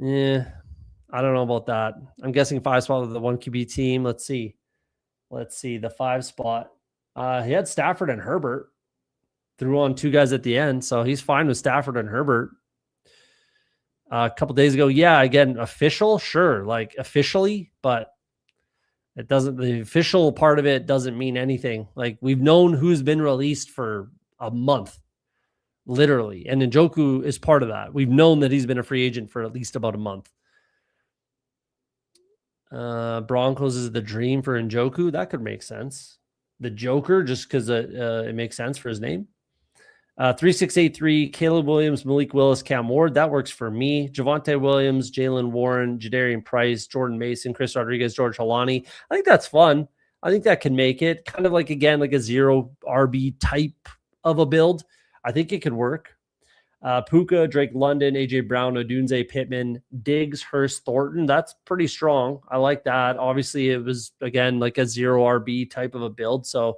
I don't know about that. I'm guessing 5 spot with the 1 QB team. Let's see. The 5 spot. He had Stafford and Herbert. Threw on 2 guys at the end, so he's fine with Stafford and Herbert. A couple days ago, again, official, sure, like officially, but it doesn't. The official part of it doesn't mean anything. Like we've known who's been released for a month, literally, and Njoku is part of that. We've known that he's been a free agent for at least about a month. Broncos is the dream for Njoku. That could make sense. The Joker, just because it makes sense for his name. 3683, Caleb Williams, Malik Willis, Cam Ward. That works for me. Javonte Williams, Jalen Warren, Jadarian Price, Jordan Mason, Chris Rodriguez, George Halani. I think that's fun. I think that can make it kind of like, again, like a 0 RB type of a build. I think it could work. Puka, Drake London, AJ Brown, Odunze, Pittman, Diggs, Hurst, Thornton. That's pretty strong. I like that. Obviously, it was, again, like a 0 RB type of a build. So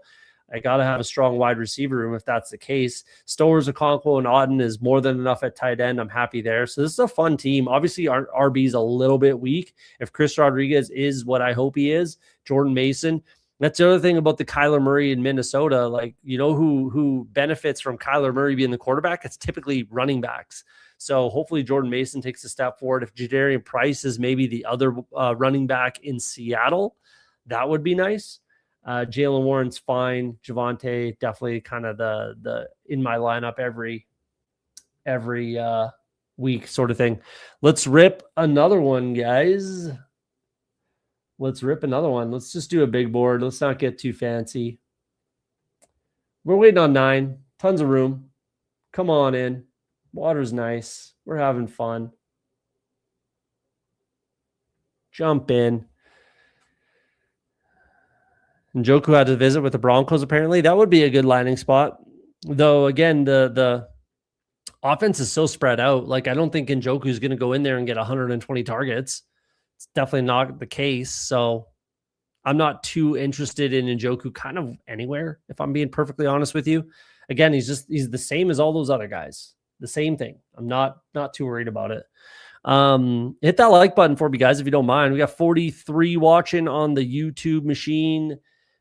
I got to have a strong wide receiver room if that's the case. Stowers, Okonkwo, and Otton is more than enough at tight end. I'm happy there. So this is a fun team. Obviously, our RB is a little bit weak. If Chris Rodriguez is what I hope he is, Jordan Mason. That's the other thing about the Kyler Murray in Minnesota. Like, who benefits from Kyler Murray being the quarterback? It's typically running backs. So hopefully Jordan Mason takes a step forward. If Jadarian Price is maybe the other running back in Seattle, that would be nice. Jalen Warren's fine. Javonte, definitely kind of the in my lineup every week sort of thing. Let's rip another one, guys. Let's rip another one. Let's just do a big board. Let's not get too fancy. We're waiting on 9. Tons of room. Come on in. Water's nice. We're having fun. Jump in. Njoku had to visit with the Broncos, apparently. That would be a good landing spot. Though, again, the offense is so spread out. Like, I don't think Njoku is going to go in there and get 120 targets. It's definitely not the case. So I'm not too interested in Njoku kind of anywhere, if I'm being perfectly honest with you. Again, he's the same as all those other guys. The same thing. I'm not too worried about it. Hit that like button for me, guys, if you don't mind. We got 43 watching on the YouTube machine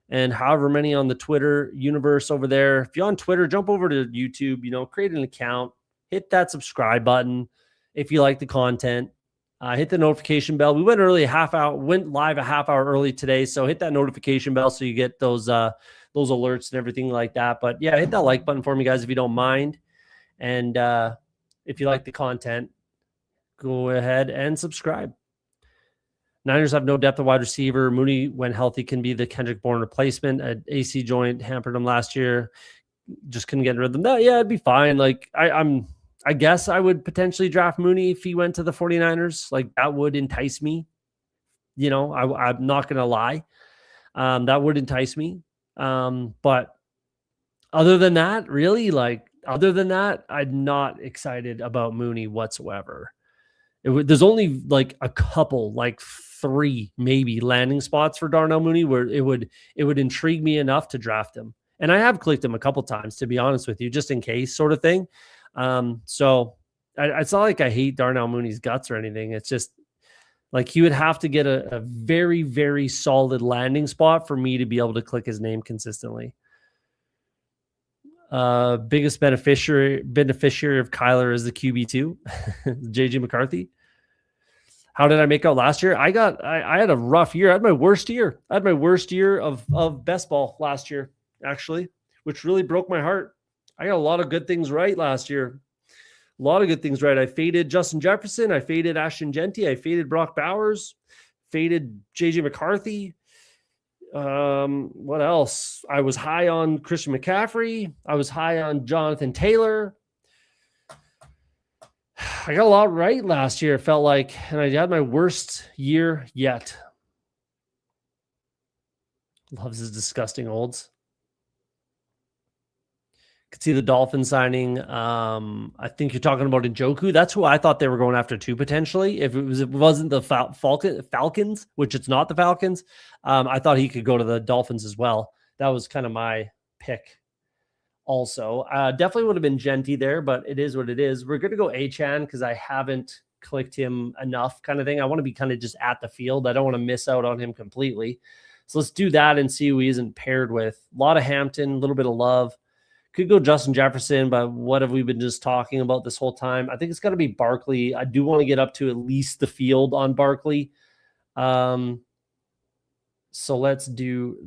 and however many on the Twitter universe over there. If you're on Twitter, jump over to YouTube, create an account, hit that subscribe button if you like the content. Hit the notification bell. We went went live a half hour early today. So hit that notification bell so you get those alerts and everything like that. But yeah, hit that like button for me, guys, if you don't mind. And if you like the content, go ahead and subscribe. Niners have no depth of wide receiver. Mooney, when healthy, can be the Kendrick Bourne replacement. An AC joint hampered him last year. Just couldn't get rid of them. Yeah, it'd be fine. Like, I guess I would potentially draft Mooney if he went to the 49ers. Like, that would entice me. I'm not going to lie. That would entice me. But other than that, really, I'm not excited about Mooney whatsoever. There's only like a couple, like 3 maybe landing spots for Darnell Mooney where it would intrigue me enough to draft him. And I have clicked him a couple times, to be honest with you, just in case sort of thing. So it's not like I hate Darnell Mooney's guts or anything. It's just like he would have to get a very, very solid landing spot for me to be able to click his name consistently. Biggest beneficiary of Kyler is the QB2, JJ McCarthy. How did I make out last year? I had a rough year. I had my worst year. I had my worst year of best ball last year, actually, which really broke my heart. I got a lot of good things right last year. A lot of good things right. I faded Justin Jefferson. I faded Ashton Genty. I faded Brock Bowers. Faded JJ McCarthy. What else? I was high on Christian McCaffrey. I was high on Jonathan Taylor. I got a lot right last year, it felt like, and I had my worst year yet. Loves his disgusting olds. Could see the Dolphins signing. I think you're talking about Njoku. That's who I thought they were going after too, potentially. If it wasn't the Falcons, which it's not the Falcons, I thought he could go to the Dolphins as well. That was kind of my pick. Also, definitely would have been Genty there, but it is what it is. We're going to go Achane because I haven't clicked him enough, kind of thing. I want to be kind of just at the field. I don't want to miss out on him completely. So let's do that and see who he isn't paired with. A lot of Hampton, a little bit of Love. Could go Justin Jefferson, but what have we been just talking about this whole time? I think it's got to be Barkley. I do want to get up to at least the field on Barkley. So let's do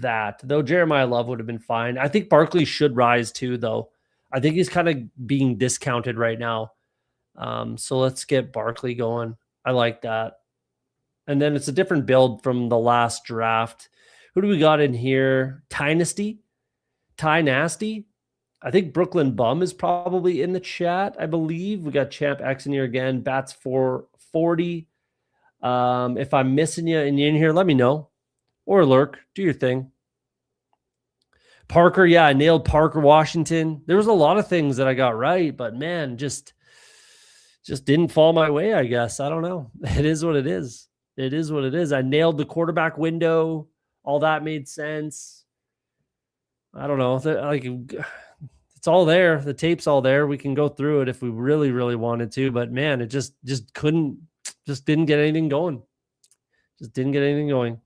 that. Though Jeremiah Love would have been fine. I think Barkley should rise too, though. I think he's kind of being discounted right now. So let's get Barkley going. I like that. And then it's a different build from the last draft. Who do we got in here? Ty Nasty? I think Brooklyn Bum is probably in the chat, I believe. We got Champ X in here again. Bats 440. If I'm missing you and you're in here, let me know. Or lurk. Do your thing. Parker, yeah, I nailed Parker Washington. There was a lot of things that I got right, but man, just didn't fall my way, I guess. I don't know. It is what it is. It is what it is. I nailed the quarterback window. All that made sense. I don't know. Like, it's all there. The tape's all there. We can go through it if we really, really wanted to. But man, it just didn't get anything going. Just didn't get anything going.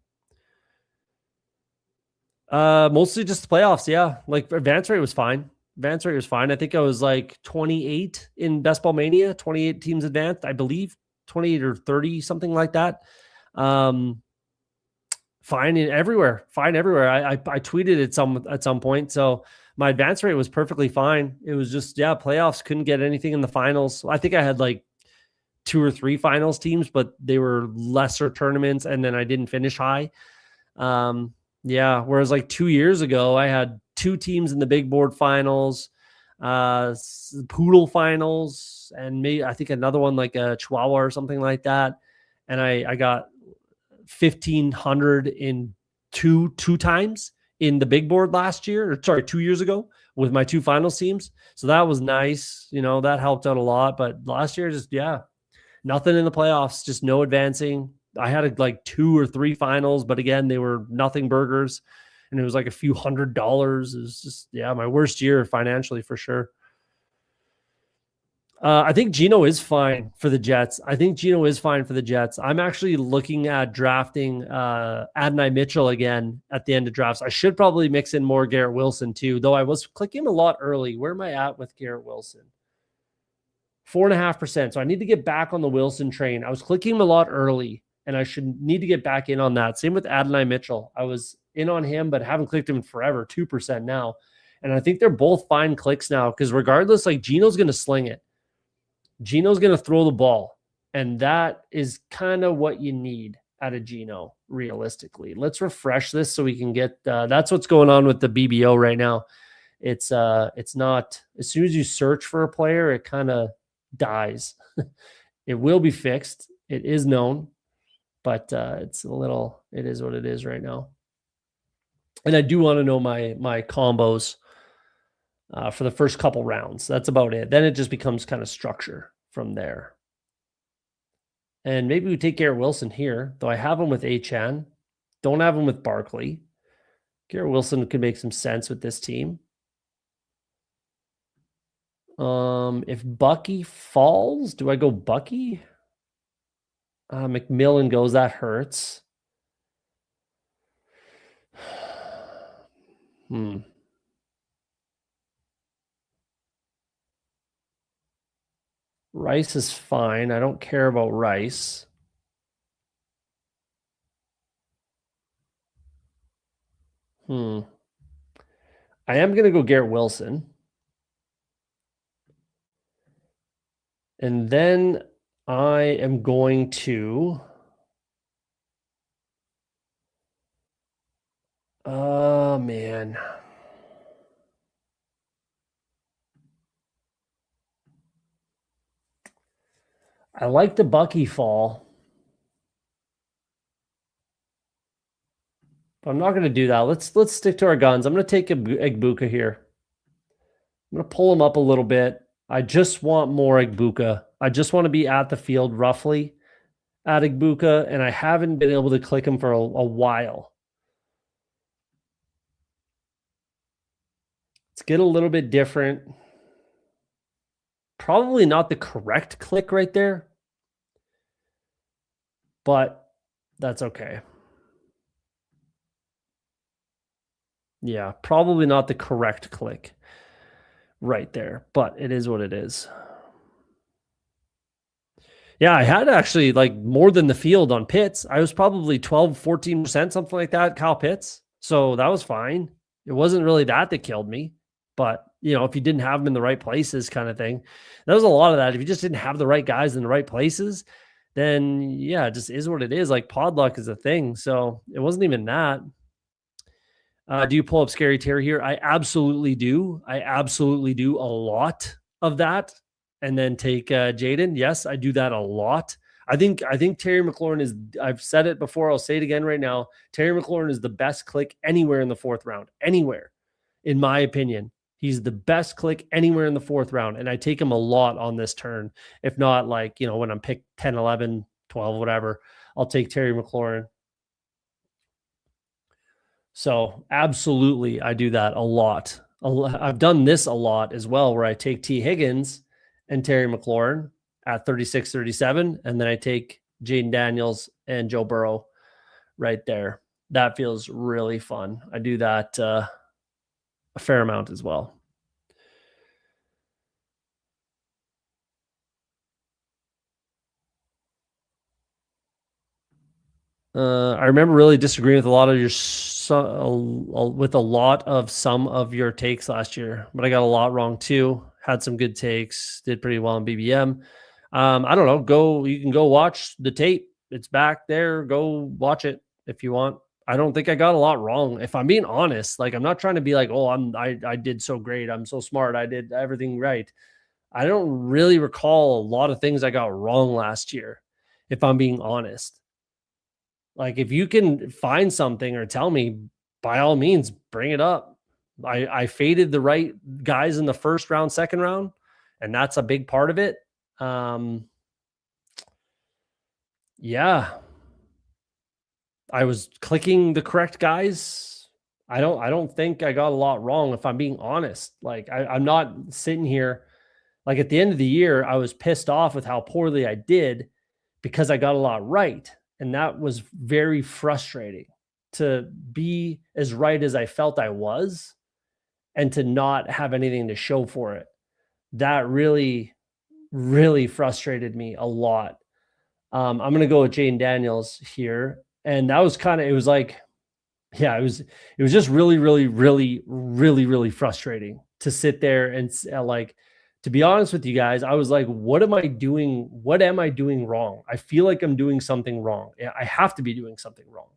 Mostly just the playoffs. Yeah. Like, advance rate was fine. Advance rate was fine. I think I was like 28 in Best Ball Mania, 28 teams advanced, I believe, 28 or 30, something like that. Fine everywhere. I tweeted it at some point. So my advance rate was perfectly fine. It was just, playoffs, couldn't get anything in the finals. I think I had like 2 or 3 finals teams, but they were lesser tournaments. And then I didn't finish high. Whereas like 2 years ago, I had 2 teams in the big board finals, poodle finals, and maybe I think another one like a Chihuahua or something like that. And I got 1,500 in two times in the big board last year, or sorry, 2 years ago with my 2 finals teams. So that was nice. That helped out a lot. But last year, just, nothing in the playoffs, just no advancing. I had like 2 or 3 finals, but again, they were nothing burgers. And it was like a few $100. It was just, my worst year financially for sure. I think Geno is fine for the Jets. I'm actually looking at drafting Adonai Mitchell again at the end of drafts. I should probably mix in more Garrett Wilson too, though I was clicking him a lot early. Where am I at with Garrett Wilson? 4.5%. So I need to get back on the Wilson train. I was clicking him a lot early, and I should need to get back in on that. Same with Adonai Mitchell. I was in on him, but haven't clicked him in forever, 2% now. And I think they're both fine clicks now because regardless, like Geno's going to sling it. Geno's going to throw the ball, and that is kind of what you need out of Geno, realistically. Let's refresh this so we can get that's what's going on with the BBO right now. It's not, as soon as you search for a player, it kind of dies. It will be fixed. It is known, but it is what it is right now. And I do want to know my combos for the first couple rounds. That's about it. Then it just becomes kind of structure from there. And maybe we take Garrett Wilson here, though I have him with Achan. Don't have him with Barkley. Garrett Wilson could make some sense with this team. If Bucky falls, do I go Bucky? McMillan goes, that hurts. Rice is fine. I don't care about Rice. I am going to go Garrett Wilson. And then I am going to... Oh, man. I like the Bucky fall. But I'm not going to do that. Let's stick to our guns. I'm going to take Egbuka here. I'm going to pull him up a little bit. I just want more Egbuka. I just want to be at the field roughly at Egbuka, and I haven't been able to click him for a while. Let's get a little bit different. Probably not the correct click right there, but that's okay. Yeah, probably not the correct click right there, but it is what it is. Yeah, I had actually like more than the field on Pitts. I was probably 12, 14%, something like that, Kyle Pitts. So that was fine. It wasn't really that killed me. But, if you didn't have them in the right places kind of thing, there was a lot of that. If you just didn't have the right guys in the right places, then, it just is what it is. Like pod luck is a thing. So it wasn't even that. Do you pull up Scary Terry here? I absolutely do. I absolutely do a lot of that. And then take Jaden. Yes, I do that a lot. I think Terry McLaurin is, I've said it before, I'll say it again right now. Terry McLaurin is the best click anywhere in the 4th round. Anywhere, in my opinion. He's the best click anywhere in the 4th round. And I take him a lot on this turn. If not, like, when I'm picked 10, 11, 12, whatever, I'll take Terry McLaurin. So absolutely, I do that a lot. I've done this a lot as well, where I take T. Higgins and Terry McLaurin at 36, 37, and then I take Jaden Daniels and Joe Burrow right there. That feels really fun. I do that a fair amount as well. I remember really disagreeing with a lot of some of your takes last year, but I got a lot wrong too. Had some good takes, did pretty well in BBM. I don't know. You can go watch the tape. It's back there. Go watch it if you want. I don't think I got a lot wrong. If I'm being honest, like, I'm not trying to be like, oh, I did so great. I'm so smart. I did everything right. I don't really recall a lot of things I got wrong last year, if I'm being honest. Like, if you can find something or tell me, by all means, bring it up. I faded the right guys in the first round, second round, and that's a big part of it. Yeah, I was clicking the correct guys. I don't think I got a lot wrong, if I'm being honest. Like I'm not sitting here like at the end of the year, I was pissed off with how poorly I did because I got a lot right. And that was very frustrating to be as right as I felt I was and to not have anything to show for it. That really, really frustrated me a lot. I'm going to go with Jane Daniels here. And that was kind of, it was like, yeah, it was just really, really, really, really, really frustrating to sit there and like, to be honest with you guys, I was like, what am I doing? What am I doing wrong? I feel like I'm doing something wrong. I have to be doing something wrong.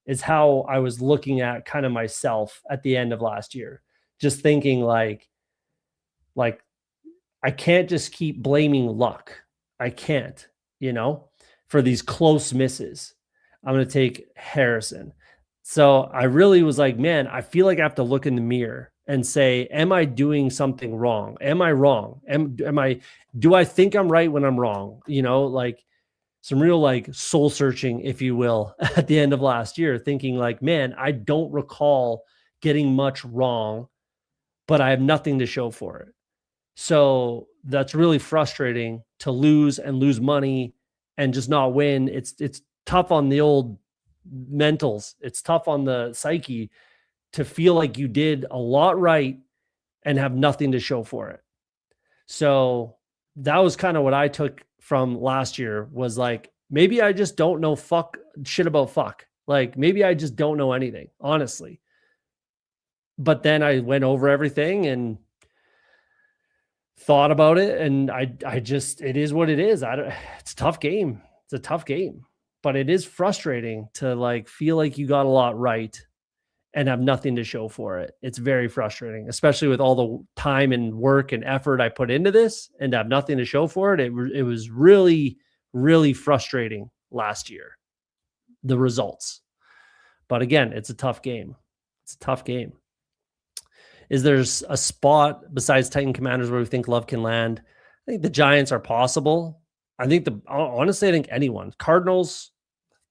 Is how I was looking at kind of myself at the end of last year, just thinking like I can't just keep blaming luck. I can't, for these close misses. I'm going to take Harrison. So I really was like, man, I feel like I have to look in the mirror and say, am I doing something wrong? Am I wrong? Do I think I'm right when I'm wrong? Like some real like soul searching, if you will, at the end of last year, thinking like, man, I don't recall getting much wrong, but I have nothing to show for it. So that's really frustrating to lose and lose money and just not win. It's tough on the old mentals. It's tough on the psyche to feel like you did a lot right and have nothing to show for it. So that was kind of what I took from last year, was like, maybe I just don't know shit about fuck. Like maybe I just don't know anything, honestly. But then I went over everything and thought about it, and I just, it is what it is. It's a tough game. It's a tough game, but it is frustrating to like feel like you got a lot right and have nothing to show for it. It's very frustrating, especially with all the time and work and effort I put into this and have nothing to show for it. It was really, really frustrating last year, the results. But again, it's a tough game. It's a tough game. Is there's a spot besides Titan Commanders where we think Love can land? I think the Giants are possible. Honestly, I think anyone. Cardinals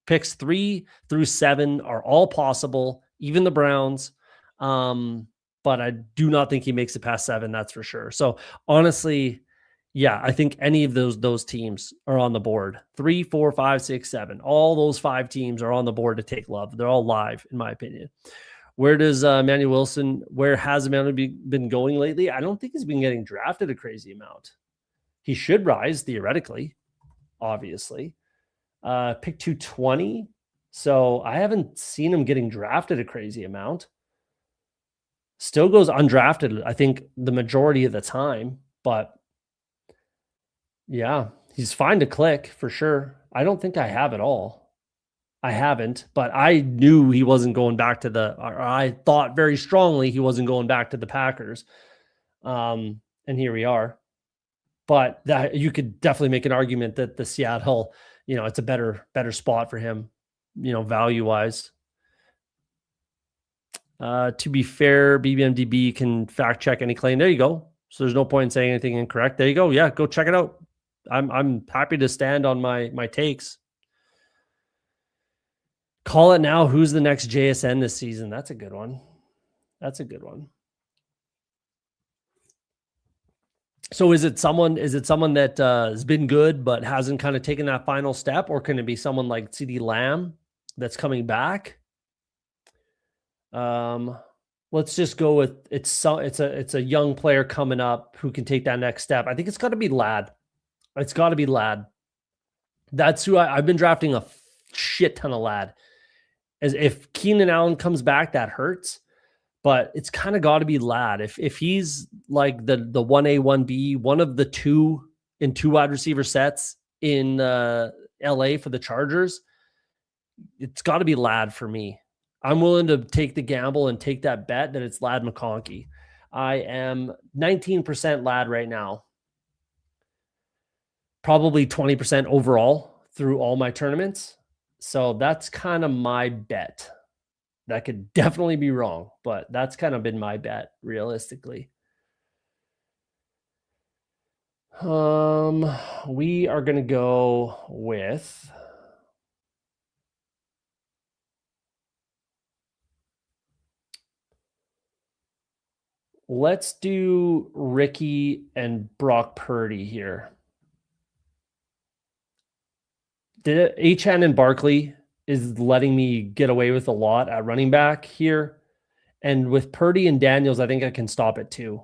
picks 3 through 7 are all possible, even the Browns. But I do not think he makes it past 7. That's for sure. So honestly, yeah, I think any of those teams are on the board. 3, 4, 5, 6, 7. All those 5 teams are on the board to take Love. They're all live, in my opinion. Where has Emmanuel been going lately? I don't think he's been getting drafted a crazy amount. He should rise theoretically, obviously. Pick 220. So I haven't seen him getting drafted a crazy amount. Still goes undrafted, I think, the majority of the time. But yeah, he's fine to click for sure. I don't think I have it all. I haven't, but I knew he wasn't going back to I thought very strongly he wasn't going back to the Packers. And here we are. But that you could definitely make an argument that the Seattle, it's a better spot for him, value-wise. To be fair, BBMDB can fact check any claim. There you go. So there's no point in saying anything incorrect. There you go. Yeah, go check it out. I'm happy to stand on my takes. Call it now. Who's the next JSN this season? That's a good one. So is it someone that has been good but hasn't kind of taken that final step, or can it be someone like CeeDee Lamb that's coming back? Let's just go with it's a young player coming up who can take that next step. I think it's got to be Ladd. It's got to be Ladd. That's who I've been drafting a shit ton of Ladd. As if Keenan Allen comes back, that hurts, but it's kind of got to be Ladd. If he's like the 1A, 1B, one of the 2 in 2 wide receiver sets in LA for the Chargers, it's got to be Ladd for me. I'm willing to take the gamble and take that bet that it's Ladd McConkey. I am 19% Ladd right now. Probably 20% overall through all my tournaments. So that's kind of my bet. That could definitely be wrong, but that's kind of been my bet realistically. We are gonna go with let's do Ricky and Brock Purdy here. Did Achane and Barkley is letting me get away with a lot at running back here. And with Purdy and Daniels, I think I can stop it too.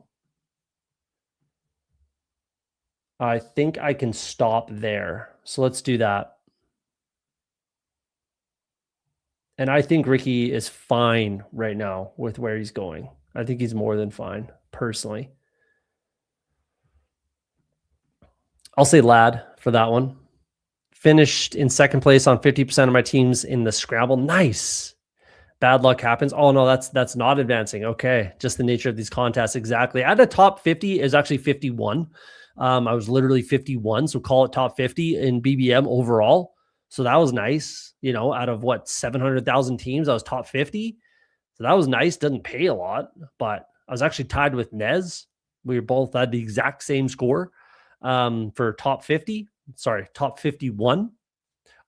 I think I can stop there. So let's do that. And I think Ricky is fine right now with where he's going. I think he's more than fine, personally. I'll say Lad for that one. Finished in second place on 50% of my teams in the Scrabble. Nice. Bad luck happens. Oh no, that's not advancing. Okay, just the nature of these contests. Exactly. At the top 50 is actually 51. I was literally 51, so call it top 50 in BBM overall. So that was nice. You know, out of what 700,000 teams, I was top 50. So that was nice. Doesn't pay a lot, but I was actually tied with Nez. We both had the exact same score for top 50. Sorry, top 51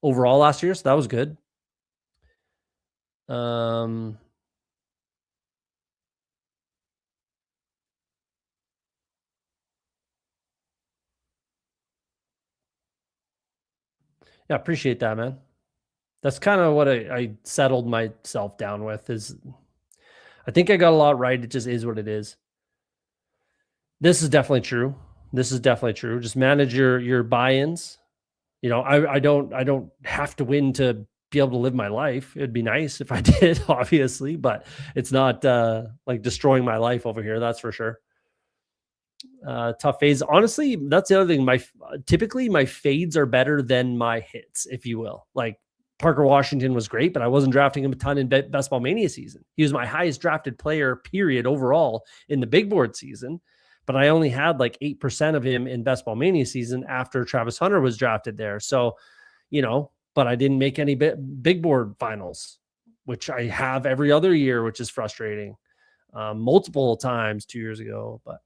overall last year. So that was good. Yeah, appreciate that, man. That's kind of what I settled myself down with is I think I got a lot right. It just is what it is. This is definitely true. This is definitely true. Just manage your buy-ins. You know, I don't have to win to be able to live my life. It'd be nice if I did, obviously, but it's not like destroying my life over here. That's for sure. Tough fades. Honestly, that's the other thing. Typically my fades are better than my hits, if you will. Like Parker Washington was great, but I wasn't drafting him a ton in Best Ball Mania season. He was my highest drafted player, period, overall in the big board season. But I only had like 8% of him in Best Ball Mania season after Travis Hunter was drafted there. So, you know, but I didn't make any big board finals, which I have every other year, which is frustrating. Multiple times 2 years ago, but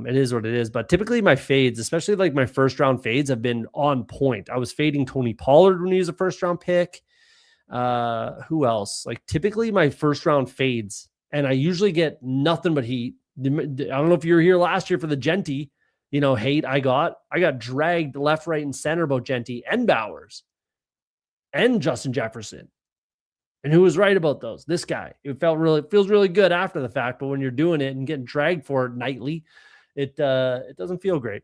it is what it is. But typically my fades, especially like my first round fades, have been on point. I was fading Tony Pollard when he was a first round pick. Who else? Like typically my first round fades, and I usually get nothing but heat. I don't know if you were here last year for the Genty, hate I got dragged left, right, and center about Genty and Bowers and Justin Jefferson. And who was right about those? This guy. It feels really good after the fact, but when you're doing it and getting dragged for it nightly, it doesn't feel great.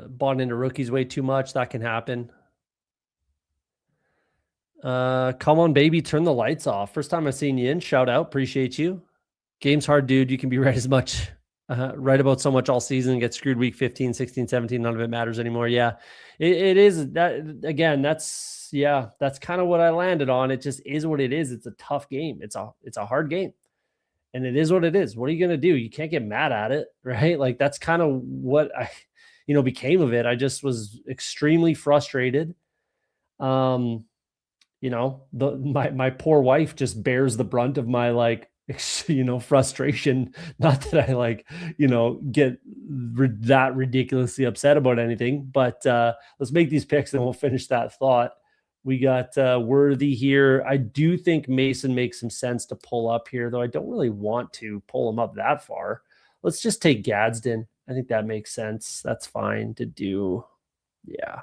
Bought into rookies way too much. That can happen. Come on, baby, turn the lights off. First time I've seen you in. Shout out. Appreciate you. Game's hard, dude. You can be right as much, right about so much all season, get screwed week 15, 16, 17. None of it matters anymore. Yeah, it is that again. That's kind of what I landed on. It just is what it is. It's a tough game. It's a hard game, and it is what it is. What are you going to do? You can't get mad at it, right? Like that's kind of what I, became of it. I just was extremely frustrated. My poor wife just bears the brunt of my frustration. Not that I get that ridiculously upset about anything, but let's make these picks and we'll finish that thought. We got Worthy here. I do think Mason makes some sense to pull up here, though I don't really want to pull him up that far. Let's just take Gadsden. I think that makes sense. That's fine to do. Yeah.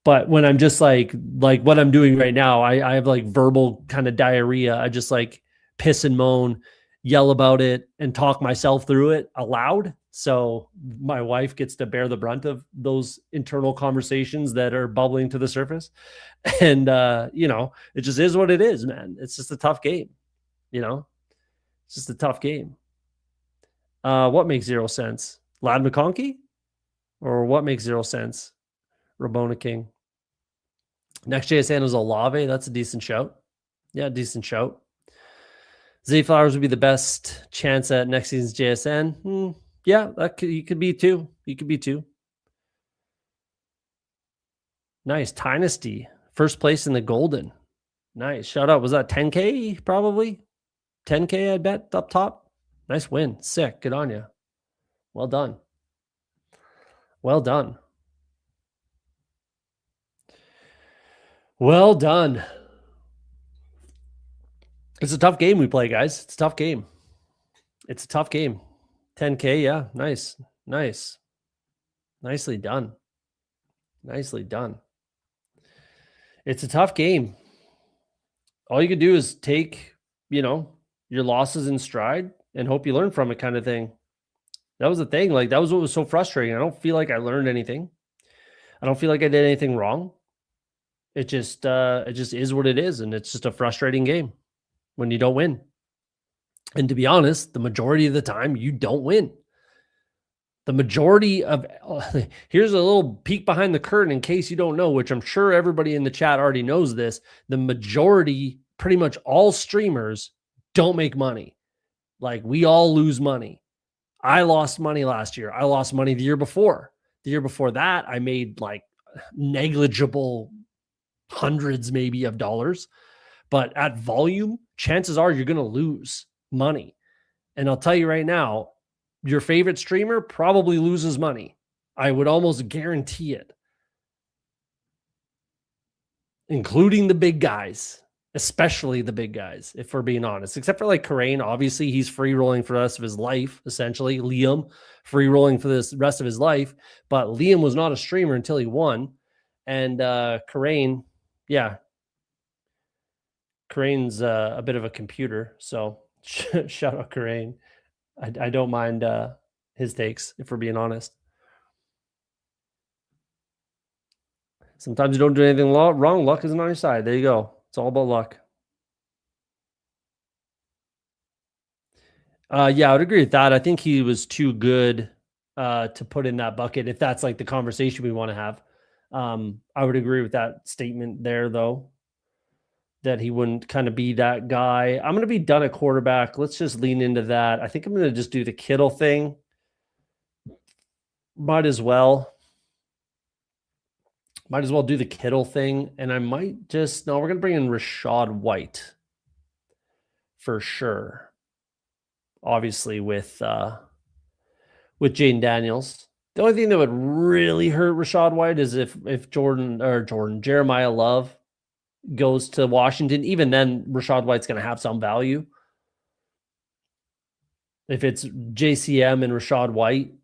But when I'm just like what I'm doing right now, I have like verbal kind of diarrhea. I just like piss and moan, yell about it, and talk myself through it aloud. So my wife gets to bear the brunt of those internal conversations that are bubbling to the surface. And, it just is what it is, man. It's just a tough game. It's just a tough game. What makes zero sense? Lad McConkey? Or what makes zero sense? Rabona King. Next JSN is Olave. That's a decent shout. Yeah, decent shout. Zay Flowers would be the best chance at next season's JSN. Yeah, he could be two. He could be two. Nice. Dynasty. First place in the Golden. Nice. Shout out. Was that 10K probably? 10K, I bet, up top. Nice win. Sick. Good on you. Well done. Well done. Well done. It's a tough game we play, guys. It's a tough game. It's a tough game. 10K, yeah. Nice. Nice. Nicely done. Nicely done. It's a tough game. All you can do is take, your losses in stride and hope you learn from it, kind of thing. That was the thing. Like, that was what was so frustrating. I don't feel like I learned anything. I don't feel like I did anything wrong. It just is what it is, and it's just a frustrating game when you don't win. And to be honest, the majority of the time you don't win. The majority of here's a little peek behind the curtain in case you don't know, which I'm sure everybody in the chat already knows this. The majority, pretty much all streamers, don't make money. Like, we all lose money. I lost money last year. I lost money the year before. The year before that, I made like negligible hundreds maybe of dollars. But at volume, chances are you're going to lose money. And I'll tell you right now, your favorite streamer probably loses money. I would almost guarantee it. Including the big guys, especially the big guys, if we're being honest. Except for like Karain, obviously he's free rolling for the rest of his life, essentially. Liam, free rolling for this rest of his life. But Liam was not a streamer until he won. And Karain, yeah. Karain's a bit of a computer. So shout out Karain. I don't mind his takes, if we're being honest. Sometimes you don't do anything wrong. Luck isn't on your side. There you go. It's all about luck. Yeah, I would agree with that. I think he was too good to put in that bucket, if that's like the conversation we want to have. I would agree with that statement there, though, that he wouldn't kind of be that guy. I'm going to be done at quarterback. Let's just lean into that. I think I'm going to just do the Kittle thing. Might as well do the Kittle thing. And I might just, no, we're going to bring in Rachaad White for sure. Obviously with Jaden Daniels. The only thing that would really hurt Rachaad White is if Jeremiah Love goes to Washington. Even then, Rachaad White's going to have some value. If it's JCM and Rachaad White,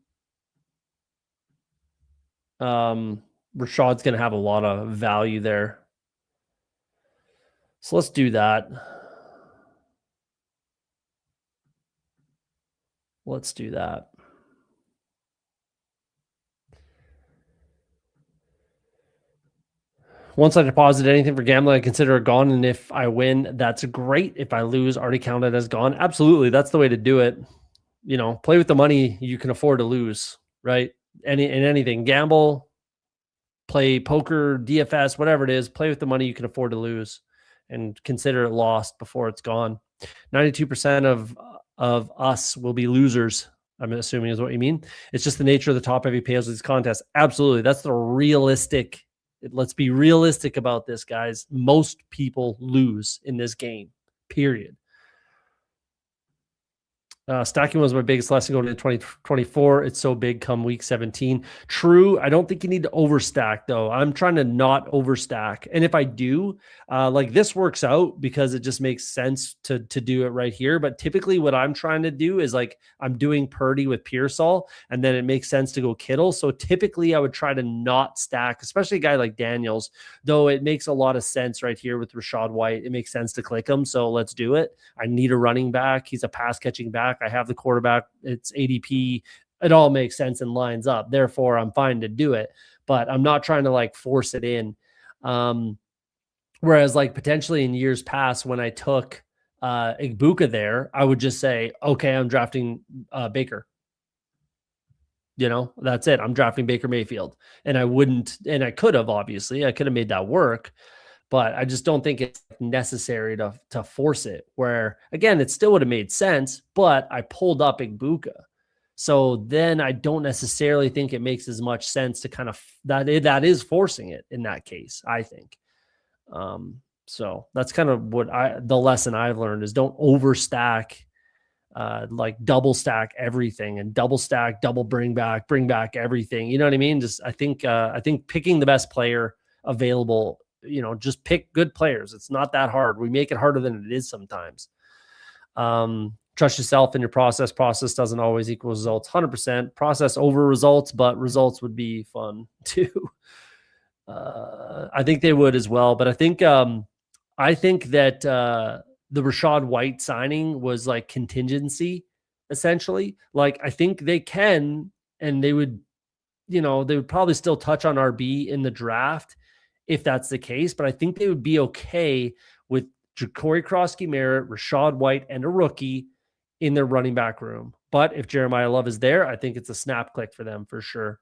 Rashaad's going to have a lot of value there. So let's do that. Let's do that. Once I deposit anything for gambling, I consider it gone. And if I win, that's great. If I lose, already counted as gone. Absolutely. That's the way to do it. Play with the money you can afford to lose, right? In anything, gamble, play poker, DFS, whatever it is, play with the money you can afford to lose and consider it lost before it's gone. 92% of us will be losers, I'm assuming is what you mean. It's just the nature of the top heavy payouts of these contests. Absolutely. That's the realistic. Let's be realistic about this, guys. Most people lose in this game, period. Stacking was my biggest lesson going into 2024. It's so big come week 17. True. I don't think you need to overstack, though. I'm trying to not overstack. And if I do, like this works out because it just makes sense to do it right here. But typically what I'm trying to do is like I'm doing Purdy with Pearsall, and then it makes sense to go Kittle. So typically I would try to not stack, especially a guy like Daniels, though it makes a lot of sense right here with Rachaad White. It makes sense to click him. So let's do it. I need a running back. He's a pass catching back. I have the quarterback. It's ADP. It all makes sense and lines up. Therefore, I'm fine to do it, but I'm not trying to like force it in. Whereas like potentially in years past when I took Igbuka there, I would just say, okay, I'm drafting Baker. That's it. I'm drafting Baker Mayfield. And I wouldn't, and I could have, obviously, I could have made that work. but I just don't think it's necessary to force it. Where again, it still would have made sense, but I pulled up Igbuka. So then I don't necessarily think it makes as much sense to kind of that is forcing it in that case, I think. So that's kind of what the lesson I've learned is don't overstack, like double stack everything and double stack, double bring back everything. You know what I mean? Just I think picking the best player available, just pick good players. It's not that hard. We make it harder than it is sometimes. Trust yourself in your process. Process doesn't always equal results. 100% process over results, but results would be fun too. I think they would as well, but I think that the Rashad White signing was like contingency, essentially. Like I think they can, and they would probably still touch on RB in the draft if that's the case, but I think they would be okay with Corey Krosky-Merritt, Rashad White, and a rookie in their running back room. But if Jeremiah Love is there, I think it's a snap click for them for sure.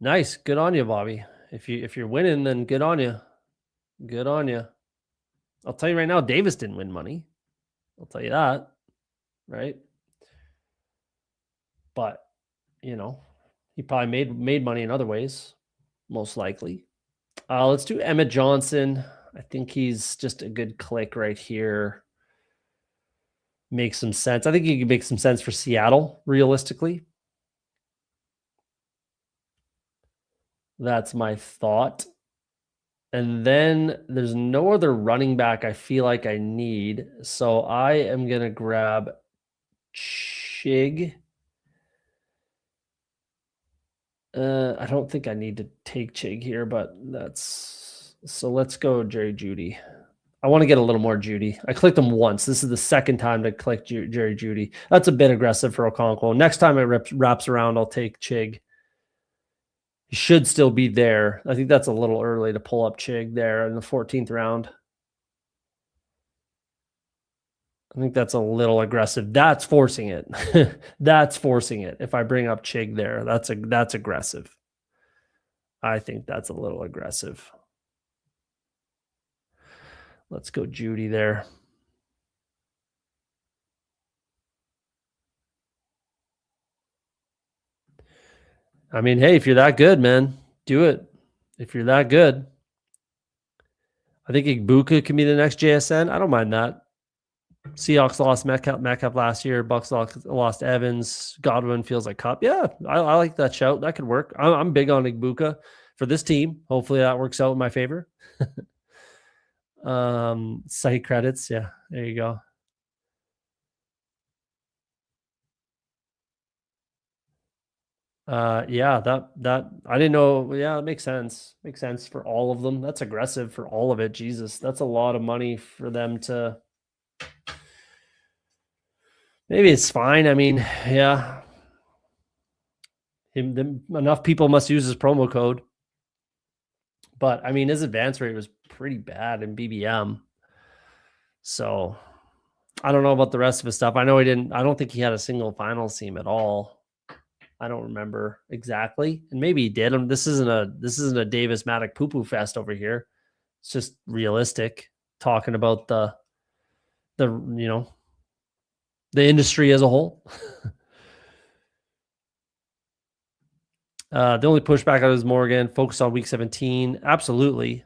Nice. Good on you, Bobby. If you're winning, then good on you. Good on you. I'll tell you right now, Davis didn't win money. I'll tell you that. Right. But, he probably made money in other ways, most likely. Let's do Emmett Johnson. I think he's just a good click right here. Makes some sense. I think he can make some sense for Seattle, realistically. That's my thought. And then there's no other running back I feel like I need. So I am going to grab Chig. I don't think I need to take Chig here, but so let's go Jerry Jeudy. I want to get a little more Jeudy. I clicked him once. This is the second time to click Jerry Jeudy. That's a bit aggressive for Okonkwo. Next time it wraps around, I'll take Chig. He should still be there. I think that's a little early to pull up Chig there in the 14th round. I think that's a little aggressive. That's forcing it. That's forcing it. If I bring up Chig there, that's aggressive. I think that's a little aggressive. Let's go Jeudy there. I mean, hey, if you're that good, man, do it. If you're that good. I think Igbuka can be the next JSN. I don't mind that. Seahawks lost Metcalf last year. Bucks lost Evans. Godwin feels like Cup. Yeah, I like that shout. That could work. I'm big on Igbuka for this team. Hopefully that works out in my favor. Site credits. Yeah, there you go. Yeah, that I didn't know. Yeah, it makes sense. Makes sense for all of them. That's aggressive for all of it. Jesus, that's a lot of money for them to. Maybe it's fine. I mean, yeah. Enough people must use his promo code. But I mean, his advance rate was pretty bad in BBM. So I don't know about the rest of his stuff. I don't think he had a single finals team at all. I don't remember exactly. And maybe he did. This isn't a Davis Maddock poo-poo fest over here. It's just realistic, talking about the industry as a whole. The only pushback I was Morgan, focus on week 17. Absolutely.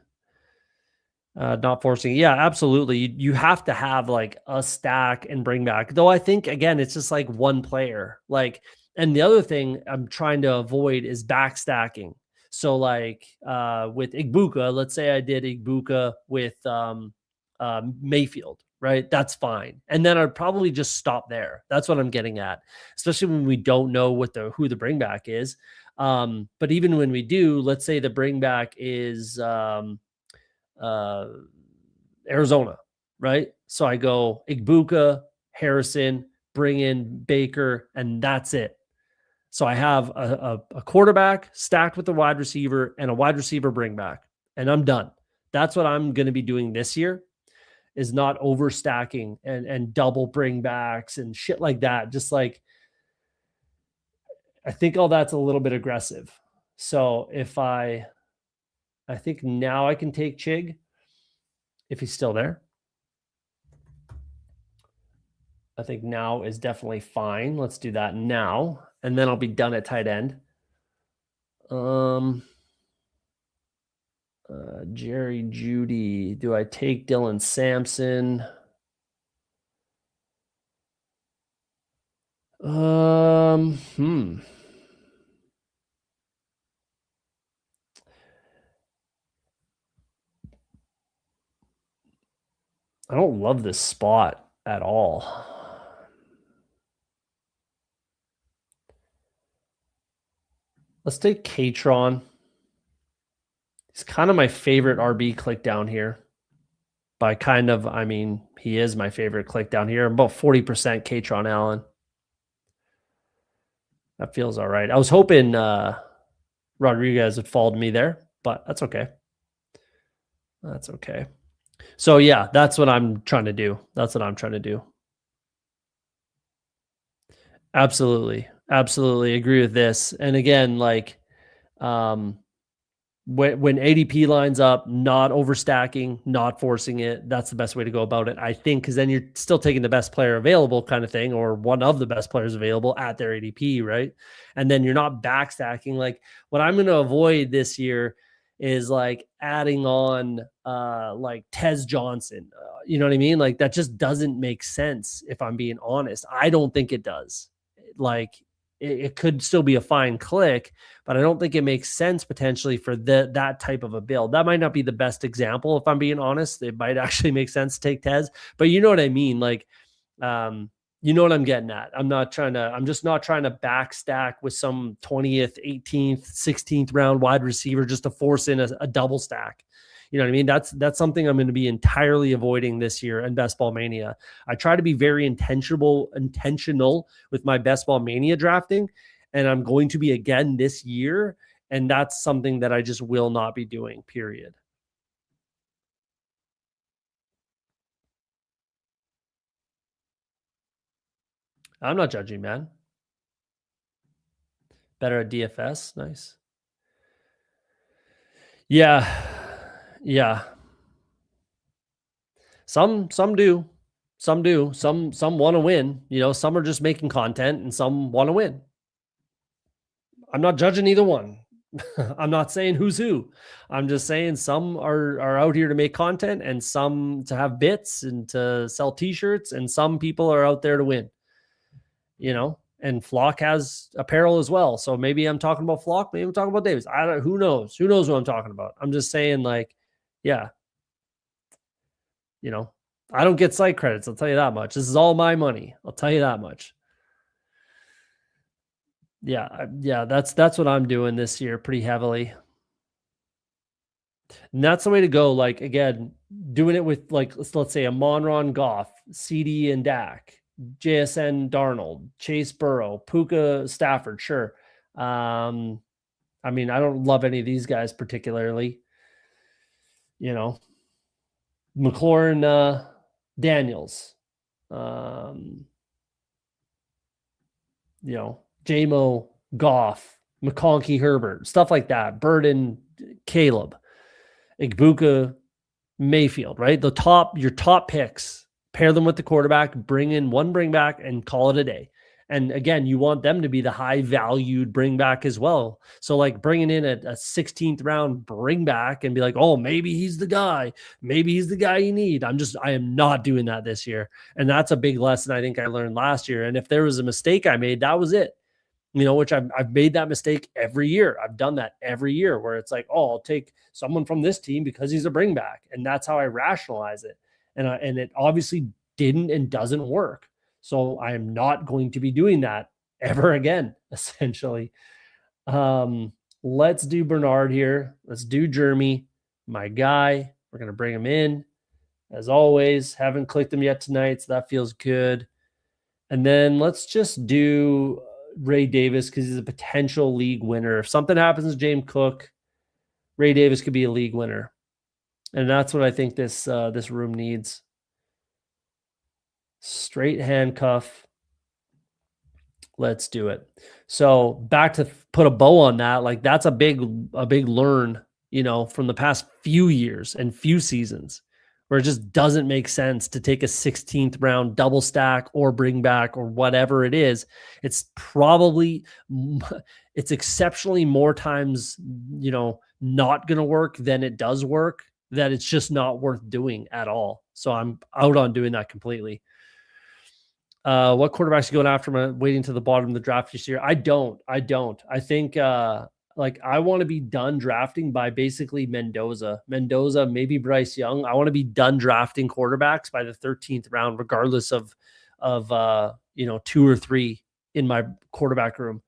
Not forcing. Yeah, absolutely. You have to have like a stack and bring back. Though I think, again, it's just like one player. And the other thing I'm trying to avoid is backstacking. So like with Igbuka, let's say I did Igbuka with Mayfield, right? That's fine. And then I'd probably just stop there. That's what I'm getting at, especially when we don't know who the bring back is. But even when we do, let's say the bring back is Arizona, right? So I go Igbuka, Harrison, bring in Baker, and that's it. So I have a quarterback stacked with a wide receiver and a wide receiver bring back, and I'm done. That's what I'm going to be doing this year, is not overstacking and double bring backs and shit like that. Just like, I think all that's a little bit aggressive. So if I think now I can take Chig if he's still there. I think now is definitely fine. Let's do that now, and then I'll be done at tight end. Jerry Jeudy. Do I take Dylan Sampson? I don't love this spot at all. Let's take Katron. He's kind of my favorite RB click down here. By kind of, I mean, he is my favorite click down here. About 40% Katron Allen. That feels all right. I was hoping Rodriguez would fall to me there, but that's okay. That's okay. So yeah, that's what I'm trying to do. That's what I'm trying to do. Absolutely. Absolutely agree with this. And again, like when ADP lines up, not overstacking, not forcing it, that's the best way to go about it, I think, because then you're still taking the best player available kind of thing, or one of the best players available at their ADP, right? And then you're not backstacking. Like what I'm going to avoid this year is like adding on like Tez Johnson. You know what I mean? Like that just doesn't make sense if I'm being honest. I don't think it does. Like it could still be a fine click, but I don't think it makes sense potentially for that type of a build. That might not be the best example, if I'm being honest. It might actually make sense to take Tez, but you know what I mean? Like, you know what I'm getting at. I'm just not trying to backstack with some 20th, 18th, 16th round wide receiver just to force in a double stack. You know what I mean? That's something I'm going to be entirely avoiding this year in Best Ball Mania. I try to be very intentional with my Best Ball Mania drafting, and I'm going to be again this year. And that's something that I just will not be doing, period. I'm not judging, man. Better at DFS. Nice. Yeah. Yeah. Some do. Some do. Some want to win. You know, some are just making content and some want to win. I'm not judging either one. I'm not saying who's who. I'm just saying some are out here to make content and some to have bits and to sell t-shirts, and some people are out there to win. You know, and Flock has apparel as well. So maybe I'm talking about Flock, maybe I'm talking about Davis. I don't, who knows? Who knows what I'm talking about? I'm just saying, like, yeah, you know, I don't get site credits. I'll tell you that much. This is all my money. I'll tell you that much. Yeah, that's what I'm doing this year pretty heavily. And that's the way to go. Like, again, doing it with, like, let's say a Monron Goff, CD and Dak, JSN Darnold, Chase Burrow, Puka Stafford. Sure. I mean, I don't love any of these guys particularly. You know, McLaurin, Daniels, you know, JMO, Goff, McConkey, Herbert, stuff like that. Burden, Caleb, Igbuka, Mayfield, right? Your top picks, pair them with the quarterback, bring in one bring back and call it a day. And again, you want them to be the high valued bring back as well. So like bringing in a 16th round bring back and be like, oh, maybe he's the guy. Maybe he's the guy you need. I am not doing that this year. And that's a big lesson I think I learned last year. And if there was a mistake I made, that was it. You know, which I've made that mistake every year. I've done that every year where it's like, oh, I'll take someone from this team because he's a bring back. And that's how I rationalize it. And it obviously didn't and doesn't work. So I am not going to be doing that ever again, essentially. Let's do Bernard here. Let's do Jeremy, my guy. We're going to bring him in. As always, haven't clicked him yet tonight, so that feels good. And then let's just do Ray Davis because he's a potential league winner. If something happens to James Cook, Ray Davis could be a league winner. And that's what I think this room needs. Straight handcuff. Let's do it. So back to put a bow on that, like that's a big learn, from the past few years and few seasons where it just doesn't make sense to take a 16th round double stack or bring back or whatever it is. It's probably it's exceptionally more times, not going to work than it does work, that it's just not worth doing at all. So I'm out on doing that completely. What quarterbacks are going after waiting to the bottom of the draft this year? I don't. I think I want to be done drafting by basically Mendoza, maybe Bryce Young. I want to be done drafting quarterbacks by the 13th round, regardless of 2 or 3 in my quarterback room.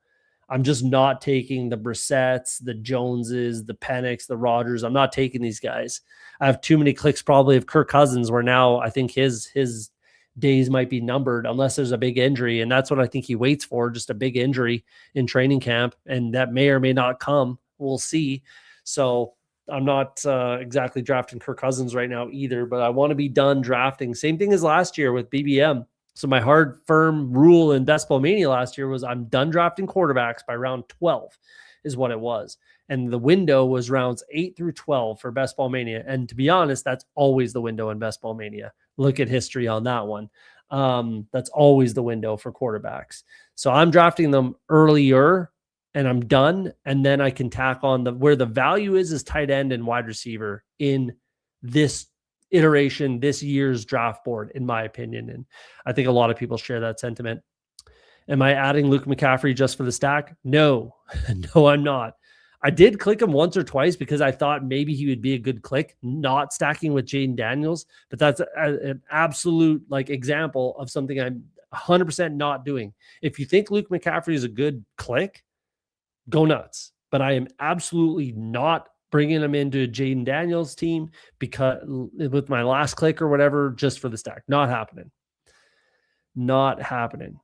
I'm just not taking the Brissetts, the Joneses, the Penix, the Rodgers. I'm not taking these guys. I have too many clicks probably of Kirk Cousins, where now I think his days might be numbered unless there's a big injury. And that's what I think he waits for, just a big injury in training camp. And that may or may not come. We'll see. So I'm not exactly drafting Kirk Cousins right now either, but I want to be done drafting. Same thing as last year with BBM. So my hard, firm rule in Best Ball Mania last year was I'm done drafting quarterbacks by round 12 is what it was. And the window was rounds 8 through 12 for Best Ball Mania. And to be honest, that's always the window in Best Ball Mania. Look at history on that one. That's always the window for quarterbacks. So I'm drafting them earlier and I'm done. And then I can tack on where the value is tight end and wide receiver in this iteration, this year's draft board, in my opinion. And I think a lot of people share that sentiment. Am I adding Luke McCaffrey just for the stack? No, no, I'm not. I did click him once or twice because I thought maybe he would be a good click, not stacking with Jaden Daniels, but that's an absolute example of something I'm 100% not doing. If you think Luke McCaffrey is a good click, go nuts. But I am absolutely not bringing him into Jaden Daniels' team because with my last click or whatever, just for the stack. Not happening. Not happening.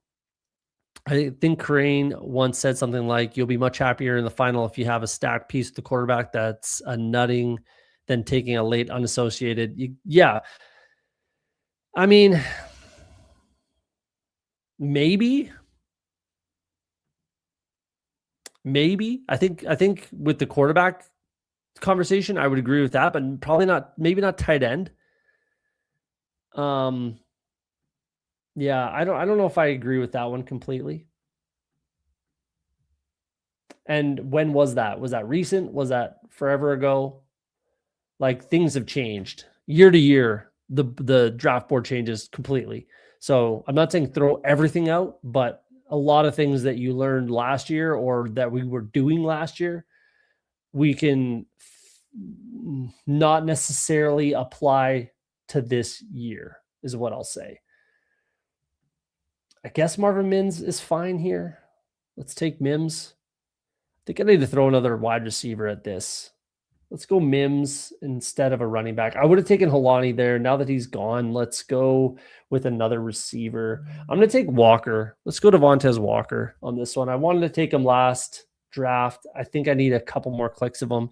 I think Crane once said something like, you'll be much happier in the final if you have a stacked piece of the quarterback that's a nutting than taking a late unassociated. Yeah. I mean, maybe. I think with the quarterback conversation, I would agree with that, but probably not, maybe not tight end. Yeah, I don't know if I agree with that one completely. And when was that? Was that recent? Was that forever ago? Things have changed year to year. The draft board changes completely. So I'm not saying throw everything out, but a lot of things that you learned last year or that we were doing last year, we can not necessarily apply to this year, is what I'll say. I guess Marvin Mims is fine here. Let's take Mims. I think I need to throw another wide receiver at this. Let's go Mims instead of a running back. I would have taken Helani there. Now that he's gone, let's go with another receiver. I'm going to take Walker. Let's go to Vontaze Walker on this one. I wanted to take him last draft. I think I need a couple more clicks of him.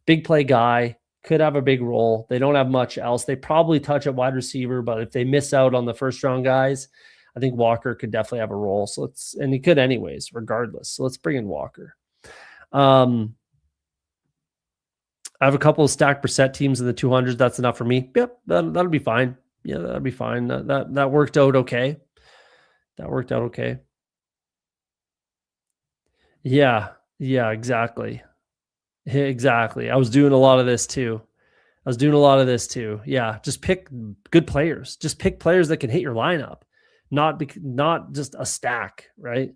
Big play guy. Could have a big role. They don't have much else. They probably touch at wide receiver, but if they miss out on the first round guys, I think Walker could definitely have a role. So and he could anyways, regardless. So let's bring in Walker. I have a couple of stacked Brissett teams in the 200s. That's enough for me. Yep, that'll be fine. Yeah, that'll be fine. That worked out okay. That worked out okay. Yeah, exactly. Exactly. I was doing a lot of this too. Yeah, just pick good players. Just pick players that can hit your lineup, not just a stack, right?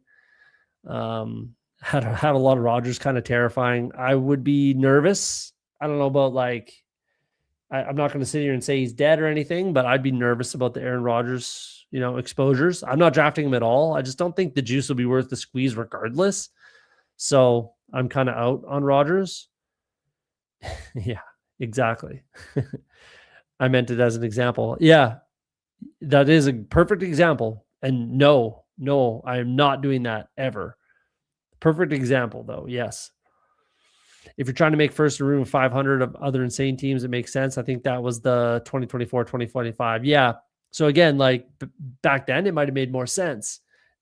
Had a lot of Rodgers, kind of terrifying. I would be nervous. I don't know about I'm not going to sit here and say he's dead or anything, but I'd be nervous about the Aaron Rodgers, exposures. I'm not drafting him at all. I just don't think the juice will be worth the squeeze regardless. So I'm kind of out on Rodgers. Yeah, exactly. I meant it as an example. Yeah, that is a perfect example. And no, I am not doing that ever. Perfect example, though. Yes. If you're trying to make first in room 500 of other insane teams, it makes sense. I think that was the 2024, 2025. Yeah. So again, back then, it might have made more sense.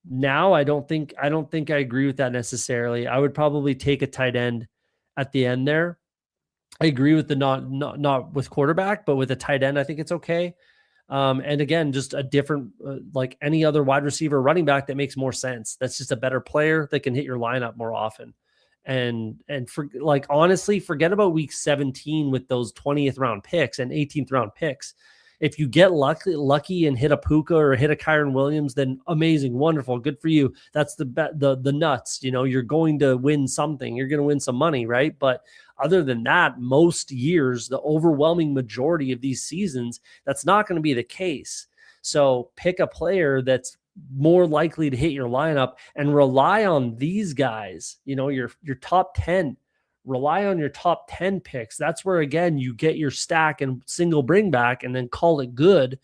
Now I don't think I agree with that necessarily. I would probably take a tight end at the end there. I agree with the not with quarterback, but with a tight end, I think it's okay. And again, just a different, like any other wide receiver, running back that makes more sense. That's just a better player that can hit your lineup more often. And for like honestly, forget about week 17 with those 20th round picks and 18th round picks. If you get lucky and hit a Puka or hit a Kyron Williams, then amazing, wonderful, good for you. That's the nuts. You know, you're going to win something. You're going to win some money, right? But other than that, most years, the overwhelming majority of these seasons, that's not going to be the case. So pick a player that's more likely to hit your lineup and rely on these guys, you know, your top 10. Rely on your top 10 picks. That's where, again, you get your stack and single bring back and then call it good.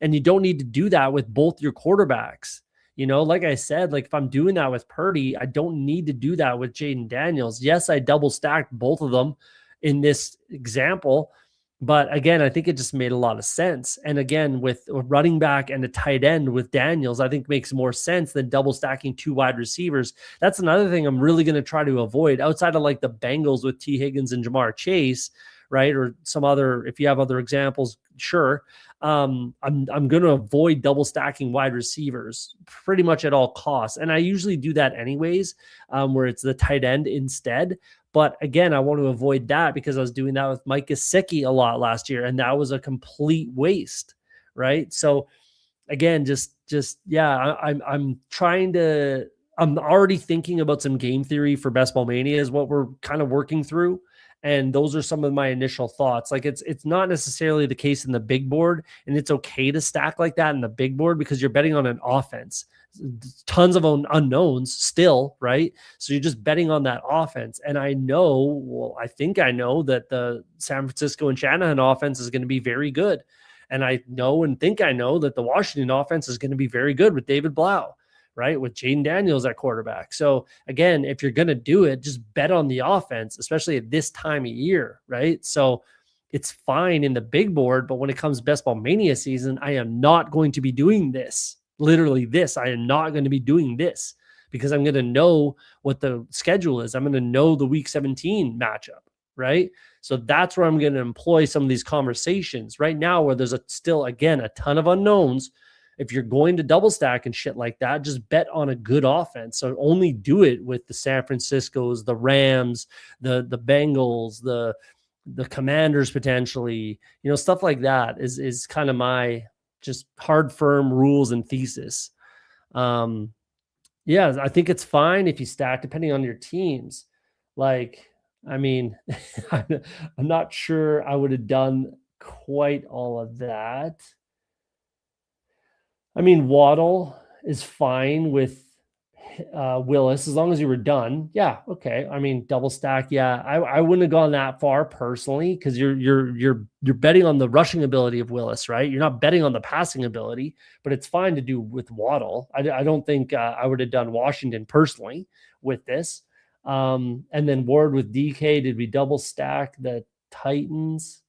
And you don't need to do that with both your quarterbacks. You know, like I said, like if I'm doing that with Purdy, I don't need to do that with Jaden Daniels. Yes, I double stacked both of them in this example. But again, I think it just made a lot of sense. And again, with a running back and a tight end with Daniels, I think makes more sense than double stacking two wide receivers. That's another thing I'm really going to try to avoid outside of like the Bengals with T. Higgins and Jamar Chase, right? Or some other, if you have other examples, sure. I'm going to avoid double stacking wide receivers pretty much at all costs. And I usually do that anyways, where it's the tight end instead. But again, I want to avoid that because I was doing that with Mike Gesicki a lot last year, and that was a complete waste, right? So again, just yeah, I'm trying to. I'm already thinking about some game theory for Best Ball Mania is what we're kind of working through. And those are some of my initial thoughts. Like it's not necessarily the case in the big board, and it's okay to stack like that in the big board because you're betting on an offense. Tons of unknowns still, right? So you're just betting on that offense. And I know, well, I think I know that the San Francisco and Shanahan offense is going to be very good. And I know and think I know that the Washington offense is going to be very good with David Blau, right? With Jaden Daniels at quarterback. So again, if you're going to do it, just bet on the offense, especially at this time of year, right? So it's fine in the big board, but when it comes Best Ball Mania season, I am not going to be doing this. Literally this. I am not going to be doing this because I'm going to know what the schedule is. I'm going to know the week 17 matchup, right? So that's where I'm going to employ some of these conversations right now where there's still, again, a ton of unknowns. If you're going to double stack and shit like that, just bet on a good offense. So only do it with the San Franciscos, the Rams, the Bengals, the Commanders potentially, you know, stuff like that is kind of my just hard, firm rules and thesis. Yeah, I think it's fine if you stack depending on your teams. Like, I mean, I'm not sure I would have done quite all of that. I mean, Waddle is fine with Willis as long as you were done. Yeah, okay. I mean, double stack. Yeah, I wouldn't have gone that far personally because you're betting on the rushing ability of Willis, right? You're not betting on the passing ability, but it's fine to do with Waddle. I don't think I would have done Washington personally with this. And then Ward with DK. Did we double stack the Titans?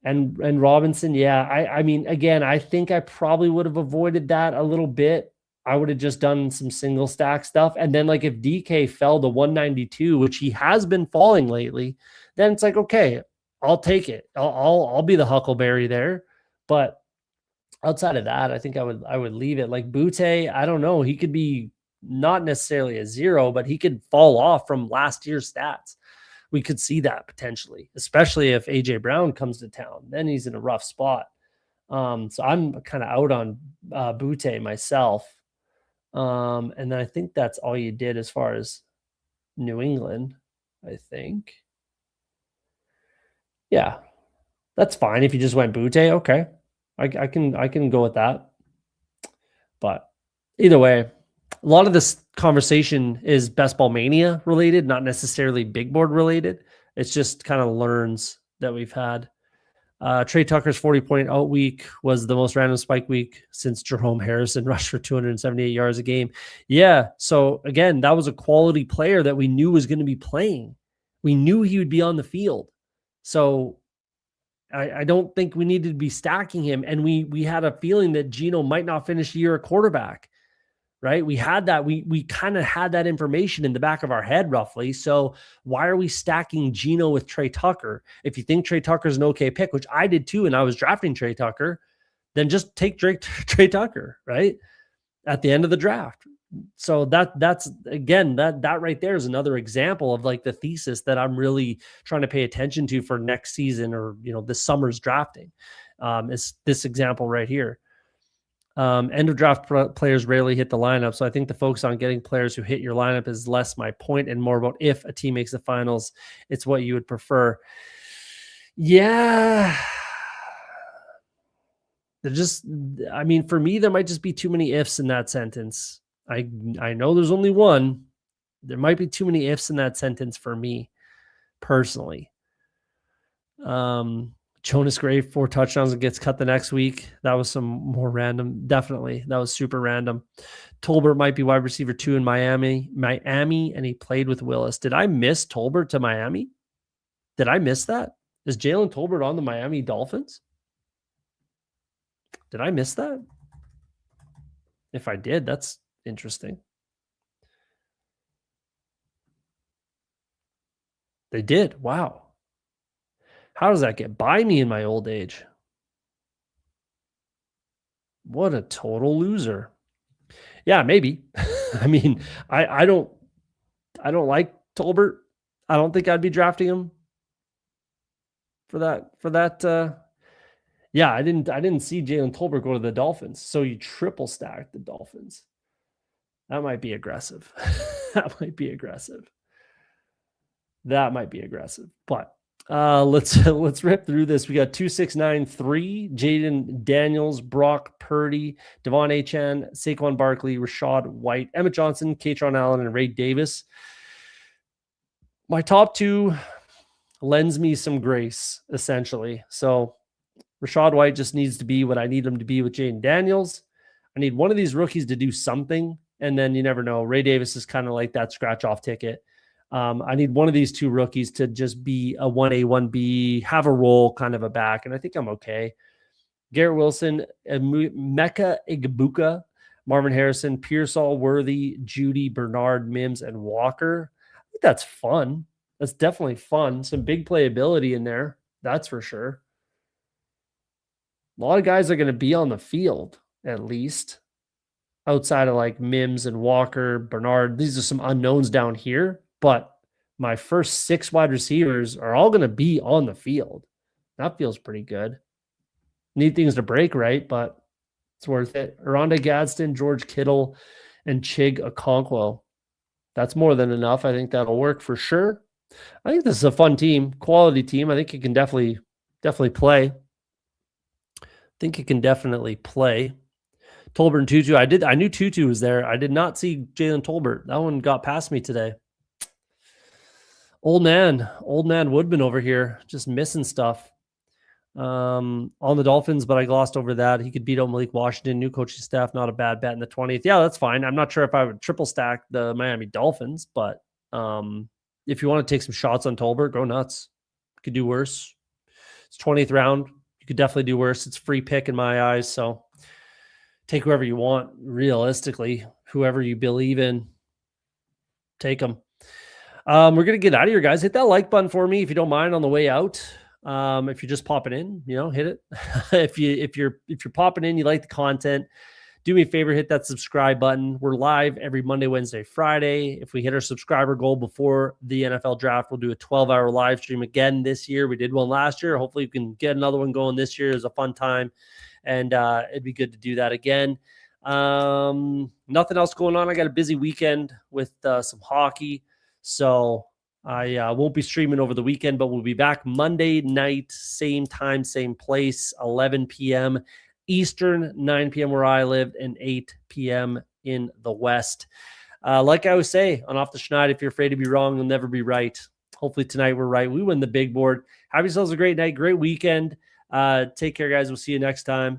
And Robinson, yeah. I mean, again, I think I probably would have avoided that a little bit. I would have just done some single stack stuff. And then like if DK fell to 192, which he has been falling lately, then it's like, okay, I'll take it. I'll be the Huckleberry there. But outside of that, I think I would leave it. Like Butte, I don't know. He could be not necessarily a zero, but he could fall off from last year's stats. We could see that potentially, especially if AJ Brown comes to town. Then he's in a rough spot. So I'm kind of out on Butte myself. And then I think that's all you did as far as New England, I think. Yeah, that's fine if you just went Butte. Okay, I can go with that. But either way, a lot of this conversation is Best Ball Mania related, not necessarily big board related. It's just kind of learns that we've had. Trey Tucker's 40-point out week was the most random spike week since Jerome Harrison rushed for 278 yards a game. Yeah. So again, that was a quality player that we knew was going to be playing. We knew he would be on the field. So I don't think we needed to be stacking him. And we had a feeling that Geno might not finish the year at quarterback. right? We had that. We kind of had that information in the back of our head roughly. So why are we stacking Geno with Trey Tucker? If you think Trey Tucker is an okay pick, which I did too, and I was drafting Trey Tucker, then just take Trey Tucker, right? At the end of the draft. So that's again, that right there is another example of like the thesis that I'm really trying to pay attention to for next season, or this summer's drafting. Is this example right here. End of draft players rarely hit the lineup. So I think the focus on getting players who hit your lineup is less my point and more about if a team makes the finals, it's what you would prefer. Yeah. For me, there might just be too many ifs in that sentence. I know there's only one. There might be too many ifs in that sentence for me personally. Jonas Gray, 4 touchdowns and gets cut the next week. That was some more random. Definitely. That was super random. Tolbert might be wide receiver 2 in Miami, and he played with Willis. Did I miss Tolbert to Miami? Did I miss that? Is Jalen Tolbert on the Miami Dolphins? Did I miss that? If I did, that's interesting. They did. Wow. How does that get by me in my old age? What a total loser. Yeah, maybe. I don't like Tolbert. I don't think I'd be drafting him for that. Yeah, I didn't see Jalen Tolbert go to the Dolphins. So you triple stack the Dolphins. That might be aggressive. That might be aggressive. But let's rip through this. We got 2693, Jaden Daniels, Brock Purdy, Devon Achane, Saquon Barkley, Rashad White, Emmett Johnson, Katron Allen, and Ray Davis. My top 2 lends me some grace, essentially. So Rashad White just needs to be what I need him to be with Jaden Daniels. I need one of these rookies to do something, and then you never know. Ray Davis is kind of like that scratch-off ticket. I need one of these 2 rookies to just be a 1A, 1B, have a role, kind of a back, and I think I'm okay. Garrett Wilson, Mecca Igbuka, Marvin Harrison, Pearsall, Worthy, Judy, Bernard, Mims, and Walker. I think that's fun. That's definitely fun. Some big playability in there. That's for sure. A lot of guys are going to be on the field, at least, outside of like Mims and Walker, Bernard. These are some unknowns down here, but my first 6 wide receivers are all going to be on the field. That feels pretty good. Need things to break right, but it's worth it. Rhonda Gadsden, George Kittle, and Chig Okonkwo. That's more than enough. I think that'll work for sure. I think this is a fun team, quality team. I think it can definitely play. Tolbert and Tutu. I knew Tutu was there. I did not see Jalen Tolbert. That one got past me today. Old man Woodman over here, just missing stuff on the Dolphins, but I glossed over that. He could beat out Malik Washington, new coaching staff, not a bad bet in the 20th. Yeah, that's fine. I'm not sure if I would triple stack the Miami Dolphins, but if you want to take some shots on Tolbert, go nuts. Could do worse. It's 20th round. You could definitely do worse. It's free pick in my eyes, so take whoever you want, realistically. Whoever you believe in, take them. We're going to get out of here, guys. Hit that like button for me if you don't mind on the way out. If you're just popping in, hit it. if you're popping in, you like the content, do me a favor, hit that subscribe button. We're live every Monday, Wednesday, Friday. If we hit our subscriber goal before the NFL draft, we'll do a 12-hour live stream again this year. We did one last year. Hopefully we can get another one going this year. It was a fun time, and it'd be good to do that again. Nothing else going on. I got a busy weekend with some hockey, so I won't be streaming over the weekend, but we'll be back Monday night, same time, same place, 11 p.m. Eastern, 9 p.m. where I live, and 8 p.m. in the West. Like I always say on Off the Schneid, if you're afraid to be wrong, you'll never be right. Hopefully tonight we're right. We win the big board. Have yourselves a great night, great weekend. Take care, guys. We'll see you next time.